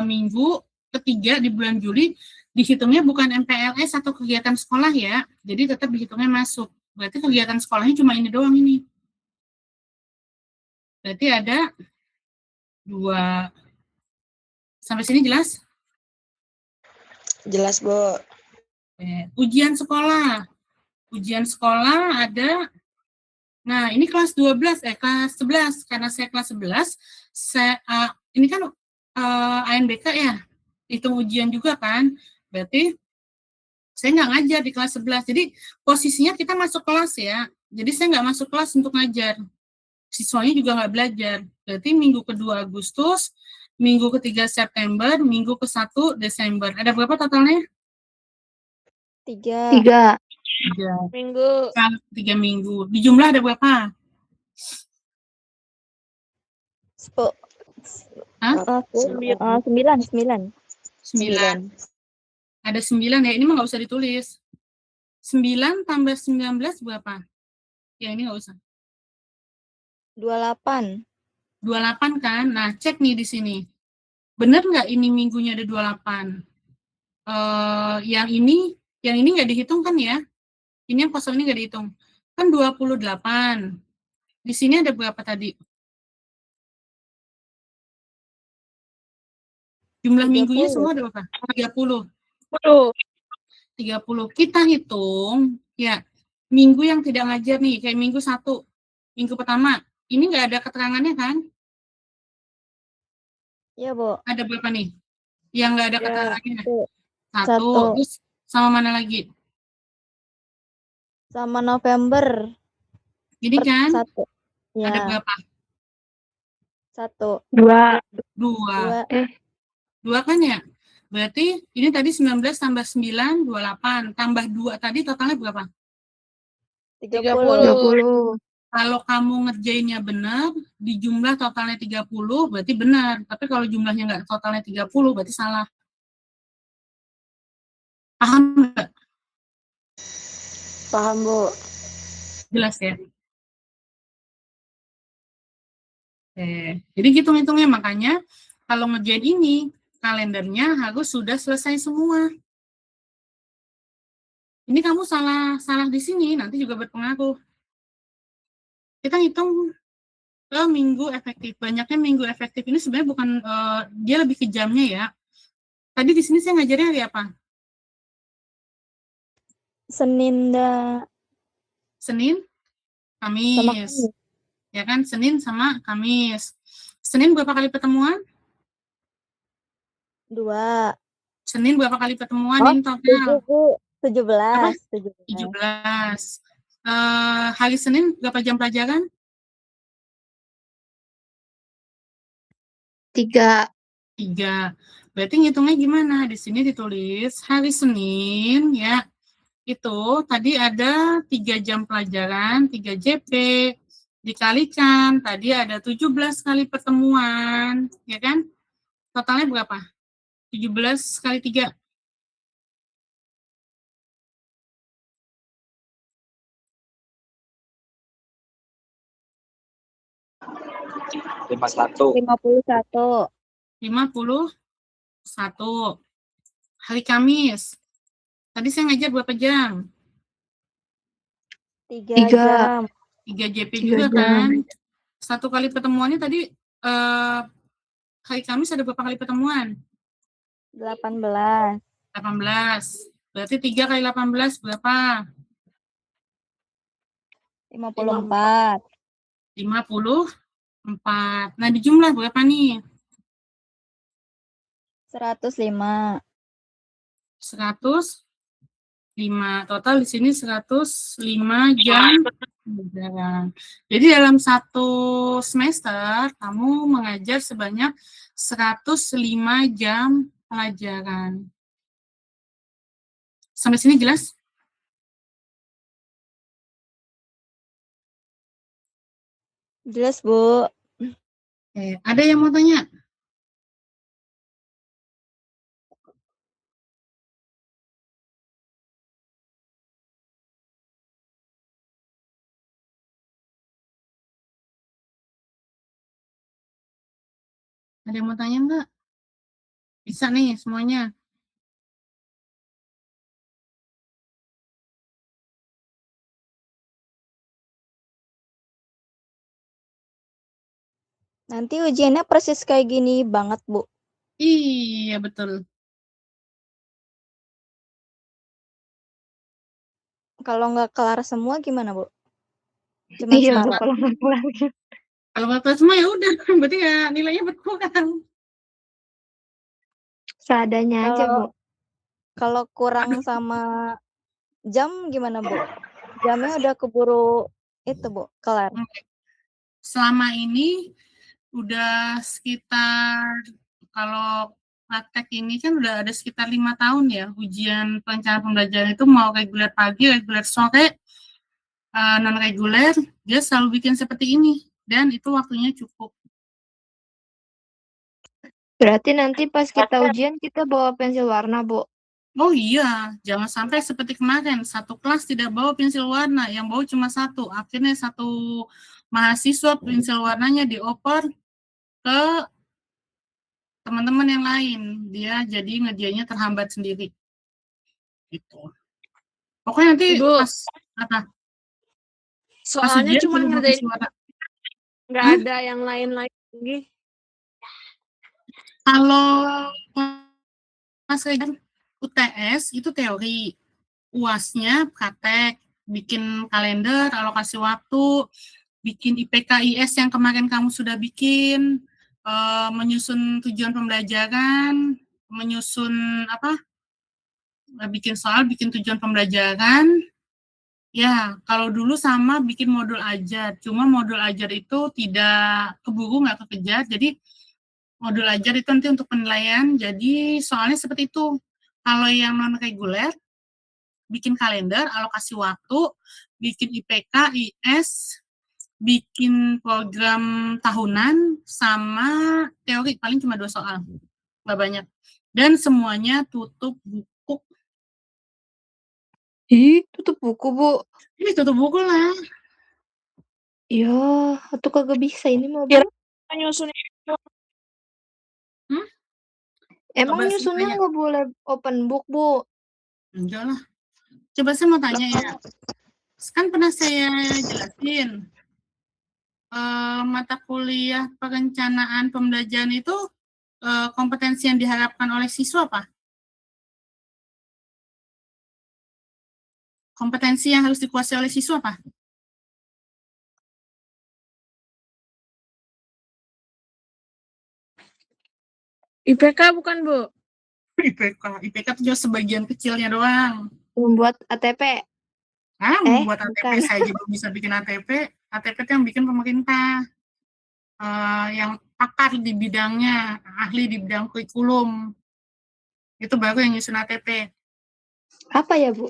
minggu ketiga di bulan Juli, dihitungnya bukan MPLS atau kegiatan sekolah ya, jadi tetap dihitungnya masuk. Berarti kegiatan sekolahnya cuma ini doang ini. Berarti ada 2. Sampai sini jelas? Jelas, Bu. Ujian sekolah. Ujian sekolah ada, nah ini kelas 12, kelas 11, karena saya kelas 11, ini kan ANBK ya, hitung ujian juga kan, berarti saya nggak ngajar di kelas 11, jadi posisinya kita masuk kelas ya, jadi saya nggak masuk kelas untuk ngajar, siswanya juga nggak belajar, berarti minggu kedua Agustus, minggu ketiga September, minggu ke-1 Desember, ada berapa totalnya? 3. 3 3 minggu. 3 minggu. Di jumlah ada berapa? 9. 9. Ada 9 ya, ini mah nggak usah ditulis. 9 tambah 19 berapa? Ya ini nggak usah. 28. 28 kan? Nah, cek nih di sini. Bener nggak ini minggunya ada 28? Yang ini nggak dihitung kan ya? Ini yang kosong ini nggak dihitung. Kan 28. Di sini ada berapa tadi? Jumlah 30. minggunya semua ada berapa? 30. 30. Kita hitung, ya, minggu yang tidak ngajar nih, kayak minggu 1, minggu pertama. Ini nggak ada keterangannya kan? Iya, Bu. Ada berapa nih? Yang nggak ada keterangannya? 1. 1. Terus sama mana lagi? Sama November. Ini kan? 1. Ya. Ada berapa? 1. 2 kan ya? Berarti ini tadi 19 tambah 9, 28. Tambah 2 tadi totalnya berapa? 30. Kalau kamu ngerjainnya benar, di jumlah totalnya 30, berarti benar. Tapi kalau jumlahnya nggak totalnya 30, berarti salah. Paham nggak? Paham, Bu. Jelas ya? Jadi hitung-hitungnya, makanya kalau ngerjain ini, kalendernya harus sudah selesai semua. Ini kamu salah di sini, nanti juga berpengaruh. Kita hitung minggu efektif. Banyaknya minggu efektif ini sebenarnya bukan, dia lebih ke jamnya ya. Tadi di sini saya ngajarnya hari apa? Senin, Kamis. Ya kan, Senin sama Kamis. Senin berapa kali pertemuan? 2. Senin berapa kali pertemuan ini total? 17. 17. Hari Senin berapa jam pelajaran? 3 Berarti ngitungnya gimana? Di sini ditulis hari Senin ya. Itu tadi ada 3 jam pelajaran, 3 JP, dikalikan tadi ada 17 kali pertemuan, ya kan? Totalnya berapa? 17 kali 3. 51. 51. Hari Kamis. Tadi saya ngajar berapa jam? 3 jam. 3 JP juga kan? 1 kali pertemuannya tadi hari Kamis ada berapa kali pertemuan? 18. 18. Berarti 3 kali 18 berapa? 54. 54. Nah, di jumlah berapa nih? 105. 105. Total di sini 105 jam pelajaran. Jadi dalam 1 semester kamu mengajar sebanyak 105 jam pelajaran. Sampai sini jelas? Jelas, Bu. Ada yang mau tanya? Ada yang mau tanya enggak? Bisa nih semuanya. Nanti ujiannya persis kayak gini banget, Bu. Iya, betul. Kalau nggak kelar semua gimana, Bu? Cuma iya, Bu, kalau nggak kelar. Kalau nggak kelar semua ya udah, berarti ya nilainya berkurang. Seadanya aja, Bu. Kalau kurang sama jam gimana, Bu? Jamnya udah keburu itu, Bu, kelar. Selama ini udah sekitar, kalau praktek ini kan udah ada sekitar 5 tahun ya, ujian perencanaan pembelajaran itu mau reguler pagi, reguler sore, non reguler, dia selalu bikin seperti ini, dan itu waktunya cukup. Berarti nanti pas kita ujian kita bawa pensil warna, Bu. Oh iya, jangan sampai seperti kemarin, satu kelas tidak bawa pensil warna, yang bawa cuma satu. Akhirnya satu mahasiswa pensil warnanya dioper ke teman-teman yang lain. Dia jadi ngerjainnya terhambat sendiri. Gitu. Pokoknya nanti Ibu, pas apa? Soalnya ujian cuma suruh bawa ngerjain, pensil warna. nggak ada yang lain lagi. Kalau pas UTS itu teori, UASnya praktek, bikin kalender, alokasi waktu, bikin IPK-IS yang kemarin kamu sudah bikin, menyusun tujuan pembelajaran, menyusun apa? Bikin soal, bikin tujuan pembelajaran. Ya, kalau dulu sama bikin modul ajar, cuma modul ajar itu tidak keburu, nggak kekejar, jadi modul ajar itu nanti untuk penilaian, jadi soalnya seperti itu. Kalau yang non-reguler, bikin kalender, alokasi waktu, bikin IPK, IS, bikin program tahunan, sama teori, paling cuma 2 soal, nggak banyak. Dan semuanya tutup buku. Ih, tutup buku, Bu. Ini tutup buku lah. Iya, atau kagak bisa ini mah, Bu. Nyusunnya Emang nyusunnya nggak boleh open book, Bu? Enggak lah. Coba saya mau tanya ya. Kan pernah saya jelasin, mata kuliah perencanaan pembelajaran itu kompetensi yang diharapkan oleh siswa apa? Kompetensi yang harus dikuasai oleh siswa apa? IPK bukan, Bu? IPK itu cuma sebagian kecilnya doang. Membuat ATP. Membuat ATP bukan. saya juga bisa bikin ATP. ATP itu yang bikin pemerintah. Yang pakar di bidangnya, ahli di bidang kurikulum. Itu baru yang nyusun ATP. Apa ya, Bu?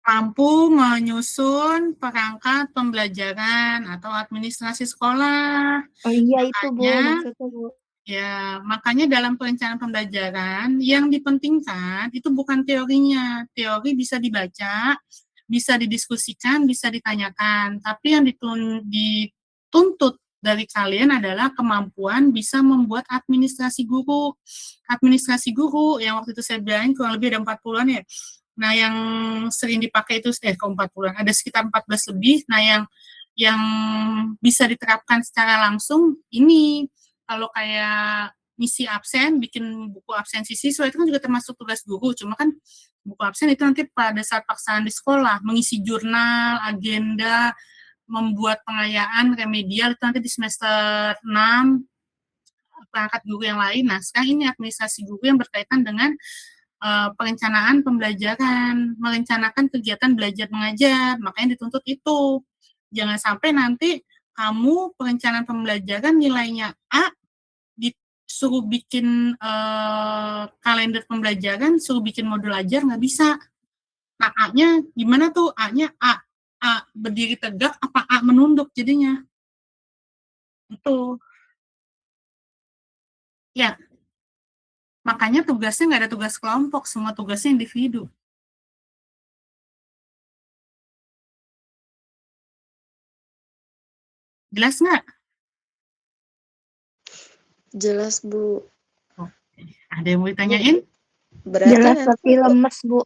Mampu menyusun perangkat pembelajaran atau administrasi sekolah. Oh iya, itu, Bu, maksudnya, Bu. Ya, makanya dalam perencanaan pembelajaran yang dipentingkan itu bukan teorinya. Teori bisa dibaca, bisa didiskusikan, bisa ditanyakan. Tapi yang dituntut dari kalian adalah kemampuan bisa membuat administrasi guru. Administrasi guru yang waktu itu saya bilang kurang lebih ada 40-an ya. Nah, yang sering dipakai itu 40-an, ada sekitar 14 lebih. Nah, yang bisa diterapkan secara langsung ini, kalau kayak ngisi absen, bikin buku absensi siswa itu kan juga termasuk tugas guru, cuma kan buku absen itu nanti pada saat paksaan di sekolah, mengisi jurnal, agenda, membuat pengayaan remedial itu nanti di semester 6, perangkat guru yang lain. Nah, sekarang ini administrasi guru yang berkaitan dengan perencanaan pembelajaran, merencanakan kegiatan belajar mengajar, makanya dituntut itu. Jangan sampai nanti kamu perencanaan pembelajaran nilainya A, disuruh bikin kalender pembelajaran, suruh bikin modul ajar, nggak bisa. Nah, A-nya gimana tuh? A-nya A berdiri tegak, apa A menunduk jadinya? Itu. Ya, makanya tugasnya nggak ada tugas kelompok, semua tugasnya individu. Jelas nggak? Jelas, Bu. Ada yang mau ditanyain? Berarti Jelas nanti, tapi lemes, Bu.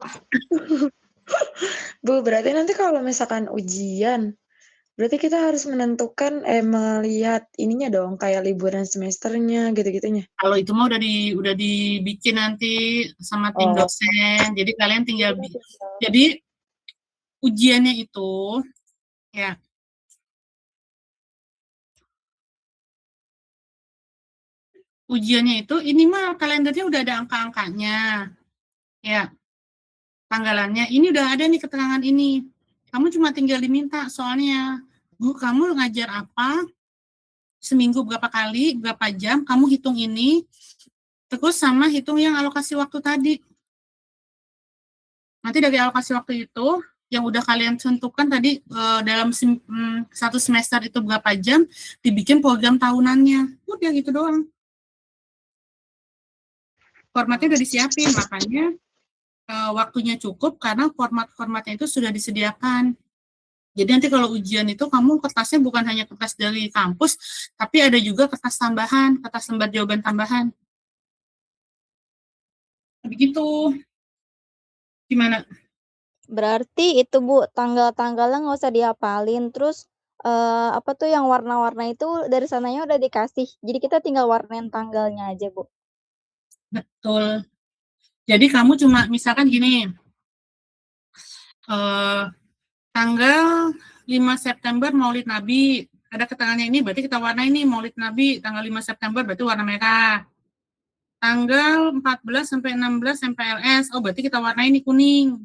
Bu, berarti nanti kalau misalkan ujian, berarti kita harus menentukan, melihat ininya dong, kayak liburan semesternya, gitu-gitunya. Kalau itu mah udah dibikin nanti sama tim Oh. dosen. Jadi kalian tinggal jadi ujiannya itu ya ujiannya itu ini mah kalendernya udah ada angka-angkanya. Ya, tanggalannya. Ini udah ada nih keterangan ini. Kamu cuma tinggal diminta soalnya. Bu, kamu ngajar apa? Seminggu berapa kali, berapa jam, kamu hitung ini, terus sama hitung yang alokasi waktu tadi. Nanti dari alokasi waktu itu, yang udah kalian tentukan tadi dalam satu semester itu berapa jam, dibikin program tahunannya. Udah gitu doang. Formatnya udah disiapin, makanya waktunya cukup karena format-formatnya itu sudah disediakan. Jadi nanti kalau ujian itu kamu kertasnya bukan hanya kertas dari kampus, tapi ada juga kertas tambahan, kertas lembar jawaban tambahan. Begitu. Gimana? Berarti itu Bu, tanggal-tanggalnya nggak usah dihafalin. Terus apa tuh yang warna-warna itu dari sananya udah dikasih. Jadi kita tinggal warnain tanggalnya aja Bu. Betul. Jadi kamu cuma misalkan gini, tanggal 5 September Maulid Nabi, ada keterangannya ini, berarti kita warnai ini Maulid Nabi, tanggal 5 September berarti warna merah. Tanggal 14 sampai 16 MPLS, oh berarti kita warnai ini kuning.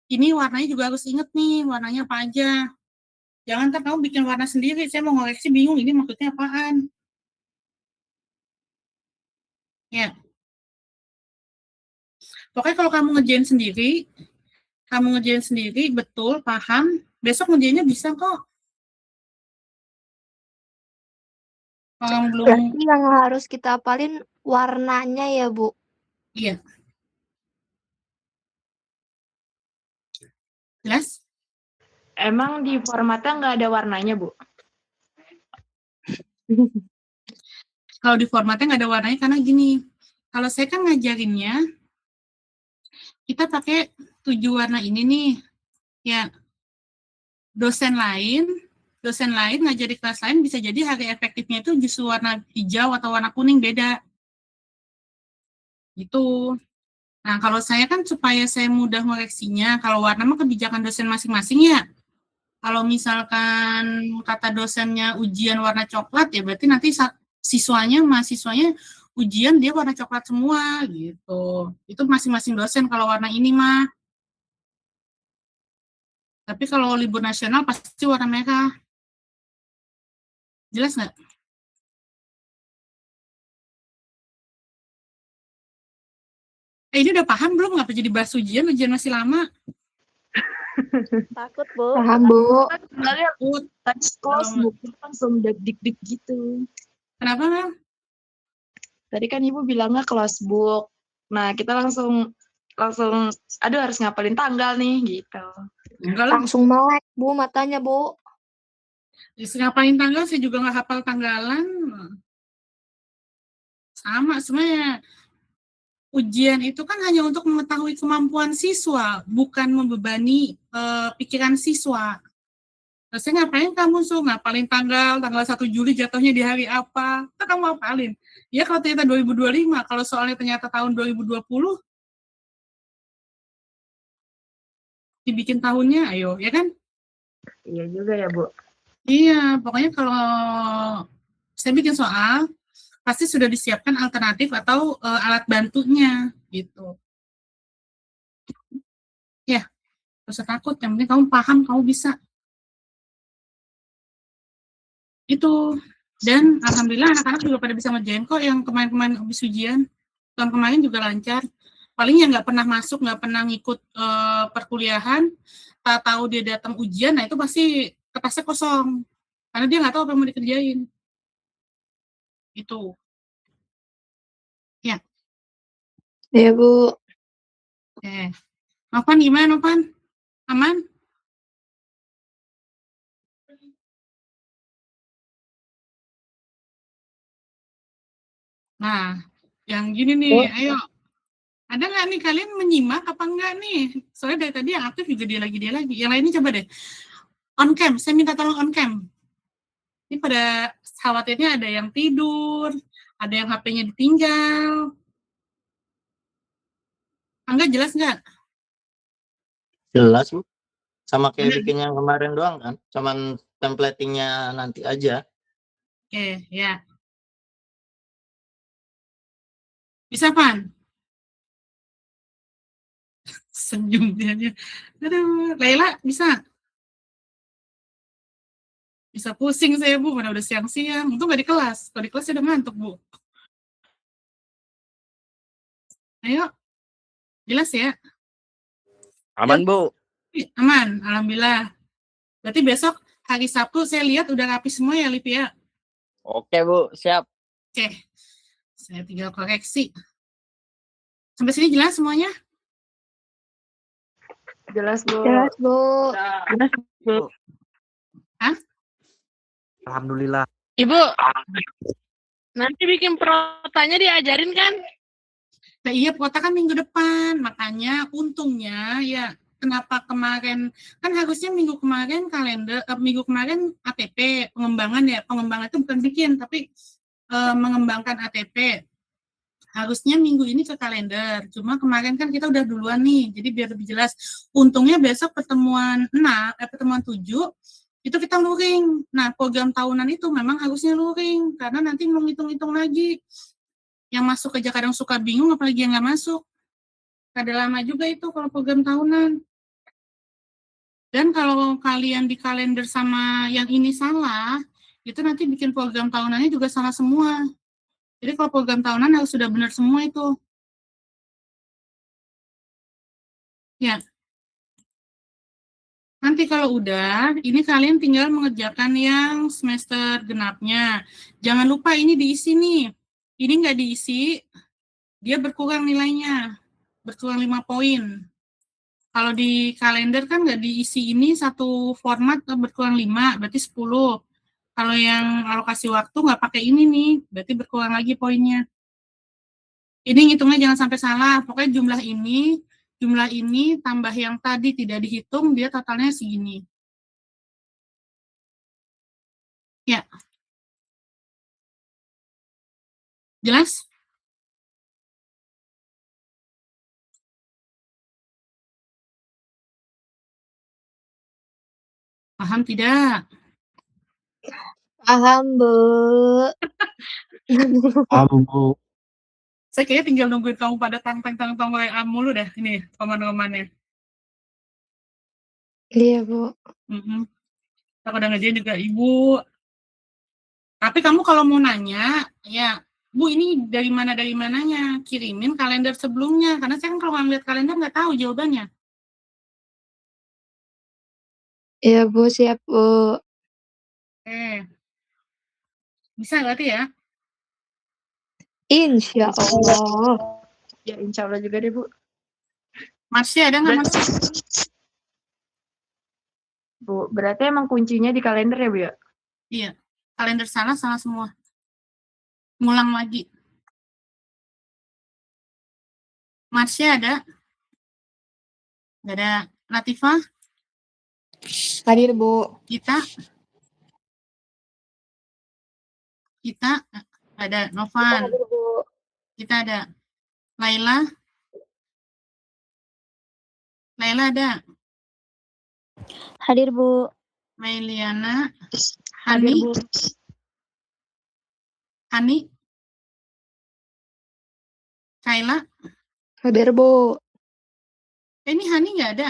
Ini warnanya juga harus inget nih, warnanya apa aja. Jangan ntar kamu bikin warna sendiri, saya mau ngoreksi bingung, ini maksudnya apaan. Ya. Pokoknya kalau kamu ngerjain sendiri, betul, paham, besok ngerjainnya bisa kok. Kalau belum. Berarti yang harus kita hafalin warnanya ya, Bu? Iya. Jelas? Emang di formatnya nggak ada warnanya, Bu? Kalau di formatnya nggak ada warnanya karena gini, kalau saya kan ngajarinnya, kita pakai 7 warna ini nih, ya dosen lain ngajar di kelas lain bisa jadi hari efektifnya itu justru warna hijau atau warna kuning beda. Gitu. Nah, kalau saya kan supaya saya mudah ngoreksinya, kalau warna mah kebijakan dosen masing-masing ya. Kalau misalkan kata dosennya ujian warna coklat, ya berarti nanti mahasiswanya ujian dia warna coklat semua, gitu. Itu masing-masing dosen kalau warna ini mah. Tapi kalau libur nasional pasti warna merah. Jelas nggak? Ini udah paham belum? Ngapa jadi bahas ujian? Ujian masih lama. Takut Bu. Paham, Bu. Sebenarnya tadi close book langsung dik-dik gitu. Kenapa, Mel? Tadi kan Ibu bilangnya close book. Nah, kita langsung aduh harus ngapalin tanggal nih gitu. Enggak lah. Langsung melek, Bu, matanya, Bu. Ngapalin tanggal, saya juga nggak hafal tanggalan. Sama, sebenarnya ujian itu kan hanya untuk mengetahui kemampuan siswa, bukan membebani pikiran siswa. Terus saya ngapain kamu ngapalin tanggal 1 Juli jatuhnya di hari apa? Kan kamu hafalin. Ya kalau ternyata 2025, kalau soalnya ternyata tahun 2020, dibikin tahunnya, ayo, ya kan? Iya juga ya, Bu. Iya, pokoknya kalau saya bikin soal, pasti sudah disiapkan alternatif atau alat bantunya, gitu. Ya, gak usah takut, yang penting kamu paham, kamu bisa. Itu. Dan alhamdulillah anak-anak juga pada bisa ngerjain kok yang kemarin-kemarin habis ujian. Tahun kemarin juga lancar. Paling yang nggak pernah masuk, nggak pernah ngikut perkuliahan, tak tahu dia datang ujian, nah itu pasti kertasnya kosong. Karena dia nggak tahu apa yang mau dikerjain. Itu. Ya. Iya, Bu. Novan gimana, Novan? Aman? Nah, Yang gini nih, ayo. Ada nggak nih kalian menyimak apa enggak nih? Soalnya dari tadi yang aktif juga dia lagi. Yang lainnya coba deh. On cam, saya minta tolong on cam. Ini pada khawatirnya ada yang tidur, ada yang HP-nya ditinggal. Angga jelas nggak? Jelas, Bu. Sama kayak bikin yang kemarin doang kan? Cuman templatingnya nanti aja. Oke, ya. Bisa, Pan? Senyum dia. Aduh, Laila, bisa? Bisa pusing saya, Bu. Mana udah siang-siang. Untung nggak di kelas. Kalau di kelas udah ngantuk, Bu. Ayo. Jelas ya? Aman, Bu. Aman, alhamdulillah. Berarti besok hari Sabtu saya lihat udah rapi semua ya, Lipi ya? Oke, Bu. Siap. Oke. Saya tinggal koreksi. Sampai sini jelas semuanya? Jelas, Bu. Jelas, Bu. Jelas, Bu. Hah? Alhamdulillah. Ibu, nanti bikin protanya diajarin kan? Nah iya, kuota kan minggu depan. Makanya untungnya ya kenapa kemarin, kan harusnya minggu kemarin minggu kemarin ATP, pengembangan ya. Pengembangan itu bukan bikin, tapi mengembangkan ATP. Harusnya minggu ini ke kalender. Cuma kemarin kan kita udah duluan nih, jadi biar lebih jelas. Untungnya besok pertemuan 7 itu kita luring. Nah, program tahunan itu memang harusnya luring karena nanti mau ngitung-ngitung lagi. Yang masuk aja kadang suka bingung, apalagi yang nggak masuk. Kada lama juga itu kalau program tahunan. Dan kalau kalian di kalender sama yang ini salah, itu nanti bikin program tahunannya juga salah semua. Jadi kalau program tahunan harus sudah benar semua itu. Ya. Nanti kalau udah, ini kalian tinggal mengerjakan yang semester genapnya. Jangan lupa ini diisi nih. Ini nggak diisi, dia berkurang nilainya. Berkurang 5 poin. Kalau di kalender kan nggak diisi ini satu format berkurang 5, berarti 10. Kalau yang alokasi waktu nggak pakai ini nih, berarti berkurang lagi poinnya. Ini ngitungnya jangan sampai salah. Pokoknya jumlah ini tambah yang tadi tidak dihitung, dia totalnya segini. Ya. Jelas? Paham tidak? Paham, Bu. Paham, Bu. Saya kayaknya tinggal nungguin kamu pada tang-tang mulu dah ini koman-komannya. Iya, Bu. Aku udah ngerjain juga Ibu. Tapi kamu kalau mau nanya, ya Bu ini dari mananya, kirimin kalender sebelumnya. Karena saya kan kalau ngeliat kalender nggak tahu jawabannya. Iya, Bu. Siap, Bu. Bisa berarti ya? Insya Allah. Ya, insya Allah juga deh, Bu. Masih ada nggak Mas? Bu, berarti emang kuncinya di kalender ya, Bu ya? Iya. Kalender salah semua. Ngulang lagi. Marsha ada? Nggak ada. Latifah? Hadir, Bu. Kita ada. Novan? Hadir, Bu. Kita ada. Laila ada? Hadir, Bu. Mailiana? Hadir, Bu. Hani? Kaila? Hadir, Bu. Ini Hani nggak ada?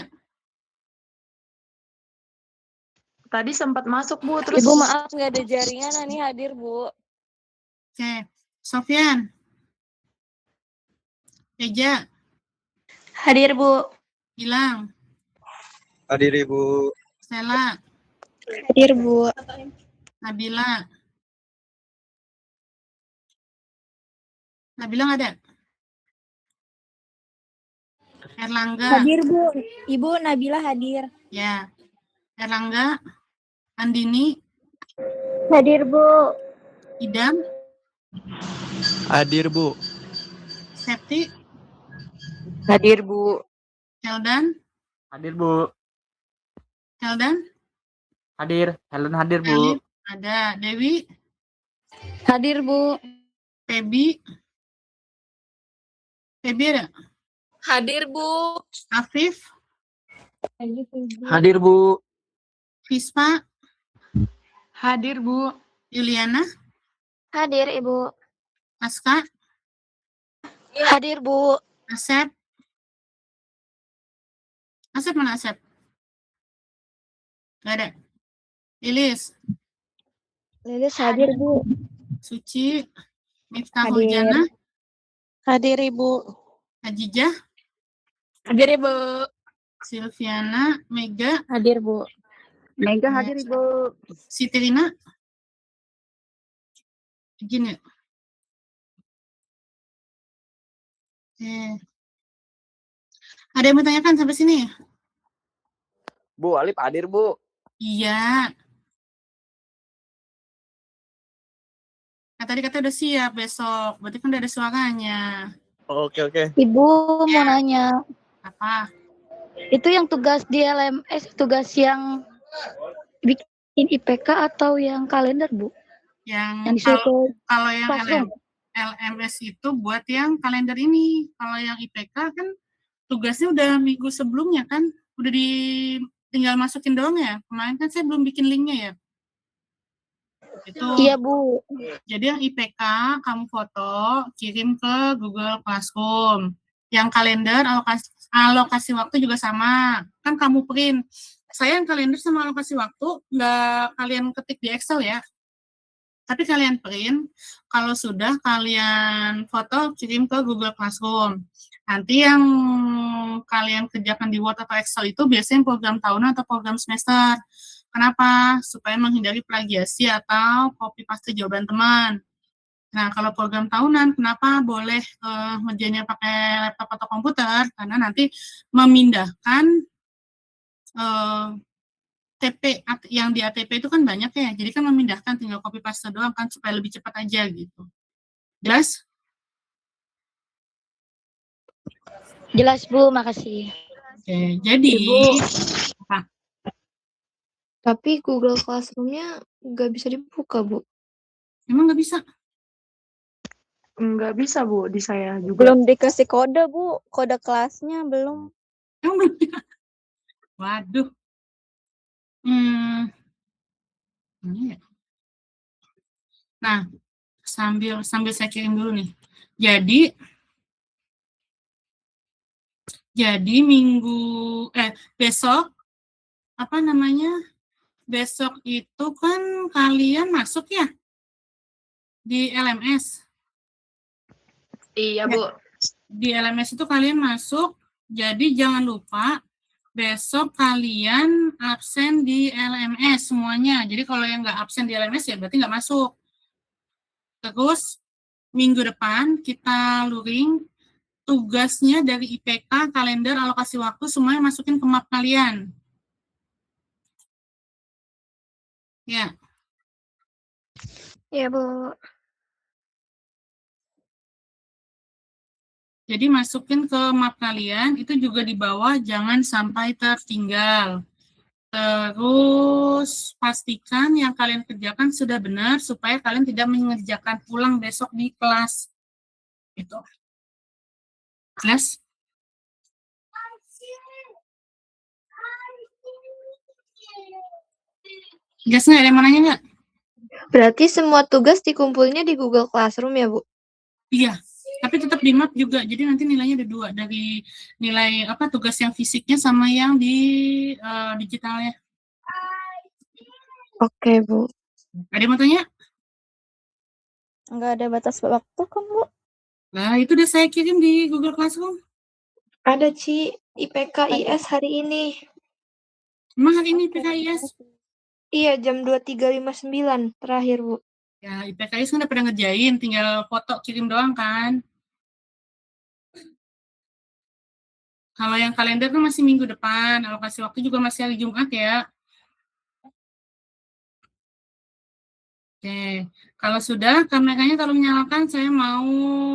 Tadi sempat masuk, Bu. Terus Ibu maaf nggak ada jaringan, Hani hadir, Bu. Oke. Sofyan? Eja? Hadir, Bu. Gilang? Hadir, Ibu. Stella? Hadir, Bu. Nabila nggak ada? Erlangga? Hadir, Bu. Ibu Nabila hadir. Ya. Erlangga? Andini? Hadir, Bu. Idam? Hadir, Bu. Yati, Hadir, Bu. Heldan, Hadir, Bu. Heldan, Hadir. Helen hadir, Bu. Elif, ada. Dewi, Hadir, Bu. Febi, Febi ada. Hadir, Bu. Afif, Hadir, Bu. Fispa, Hadir, Bu. Yuliana, Hadir, Ibu. Aska, Hadir, Bu. Asep. Asep mana Asep? Gak ada. Lilis, Lilis hadir, Bu. Suci, Miftahul Hadir. Jana, Hadir, Ibu. Hajijah, Hadir, Ibu. Silviana, Mega, Hadir, Bu. Mega Ya. hadir, Ibu. Siti Rina. Gini. Ada yang bertanyakan sampai sini? Bu, Alif hadir, Bu. Iya. Nah, tadi kata udah siap besok. Berarti kan udah ada suaranya. Oke. Ibu mau nanya, Apa? itu yang tugas di LMS, tugas yang bikin IPK atau yang kalender, Bu? Yang disuruh Kalau yang classroom. LMS itu buat yang kalender ini. Kalau yang IPK kan tugasnya udah minggu sebelumnya kan. Udah tinggal masukin doang ya. Kemarin kan saya belum bikin linknya ya. Itu. Iya, Bu. Jadi yang IPK kamu foto, kirim ke Google Classroom. Yang kalender, alokasi waktu juga sama. Kan kamu print. Saya yang kalender sama alokasi waktu nggak kalian ketik di Excel ya. Tapi kalian print, kalau sudah kalian foto, kirim ke Google Classroom. Nanti yang kalian kerjakan di Word atau Excel itu biasanya program tahunan atau program semester. Kenapa? Supaya menghindari plagiasi atau copy paste jawaban teman. Nah, kalau program tahunan, kenapa boleh ngerjainnya pakai laptop atau komputer? Karena nanti memindahkan TP yang di ATP itu kan banyak ya, jadi kan memindahkan tinggal copy paste doang kan supaya lebih cepat aja gitu. Jelas? Jelas, Bu. Makasih. Oke, jadi Ibu. apa? Tapi Google Classroom-nya nggak bisa dibuka, Bu. Emang nggak bisa? Nggak bisa, Bu, di saya juga. Belum dikasih kode, Bu. Kode kelasnya belum. Emang belum bisa? Waduh. Ini ya. Nah, sambil saya kirim dulu nih. Jadi besok besok itu kan kalian masuk ya di LMS. Iya, Bu. Di LMS itu kalian masuk, jadi jangan lupa besok kalian absen di LMS semuanya. Jadi kalau yang nggak absen di LMS ya berarti nggak masuk. Terus minggu depan kita luring tugasnya dari IPK, kalender, alokasi waktu, semuanya masukin ke map kalian. Ya. Ya, Bu. Jadi masukin ke map kalian, itu juga di bawah jangan sampai tertinggal. Terus pastikan yang kalian kerjakan sudah benar supaya kalian tidak mengerjakan ulang besok di kelas. Itu. Jelas? Jelas nggak? Ada yang mau nanya nggak? Berarti semua tugas dikumpulnya di Google Classroom ya, Bu? Iya, tapi tetap di map juga. Jadi nanti nilainya ada dua, dari nilai tugas yang fisiknya sama yang di digitalnya. Oke, Bu. Ada yang mau tanya? Nggak ada batas waktu kan, Bu? Nah, itu udah saya kirim di Google Classroom. Ada, Ci. IPK IS hari ini. Emang hari ini IPK-IS? Iya, jam 23.59 terakhir, Bu. Ya, IPK-IS kan udah pada ngerjain, tinggal foto kirim doang kan. Kalau yang kalender kan masih minggu depan, alokasi waktu juga masih hari Jumat ya. Oke, kalau sudah kameranya tolong nyalakan, saya mau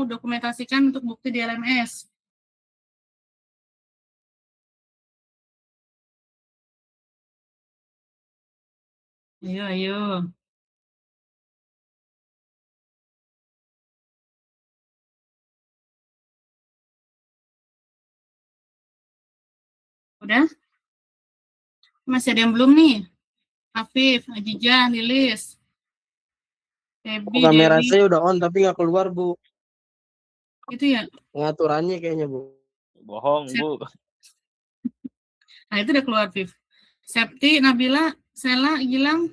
dokumentasikan untuk bukti di LMS. Ayo, ayo. Udah? Masih ada yang belum nih? Afif, Ajijah, Lilis, Debbie, Kamera Dewi. saya udah on tapi nggak keluar, Bu. Itu ya? Pengaturannya kayaknya, Bu. Bohong, Bu. Nah, itu udah keluar, Viv. Septi, Nabila, Sela, Gilang,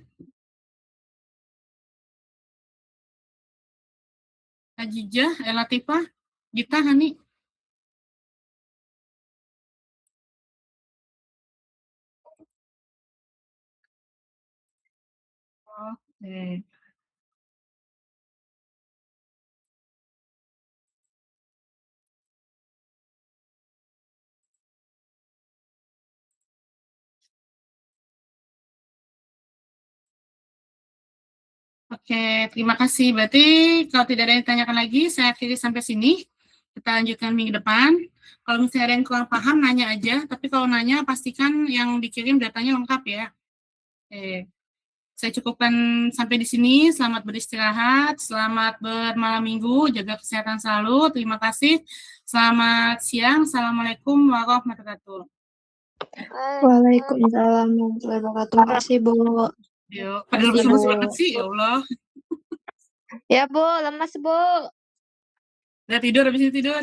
Ajijah, Latifah, Gita, Hani. Oke. Oke, terima kasih. Berarti kalau tidak ada yang ditanyakan lagi, saya akhiri sampai sini. Kita lanjutkan minggu depan. Kalau misalnya ada yang kurang paham, nanya aja. Tapi kalau nanya, pastikan yang dikirim datanya lengkap ya. Oke. Saya cukupkan sampai di sini. Selamat beristirahat, selamat bermalam minggu, jaga kesehatan selalu. Terima kasih. Selamat siang. Assalamualaikum warahmatullahi wabarakatuh. Waalaikumsalam warahmatullahi wabarakatuh. Terima kasih, Bu. Yuk, pada lemes banget sih, ya Allah. Ya, Bu, lemas, Bu. Udah tidur, habis itu tidur.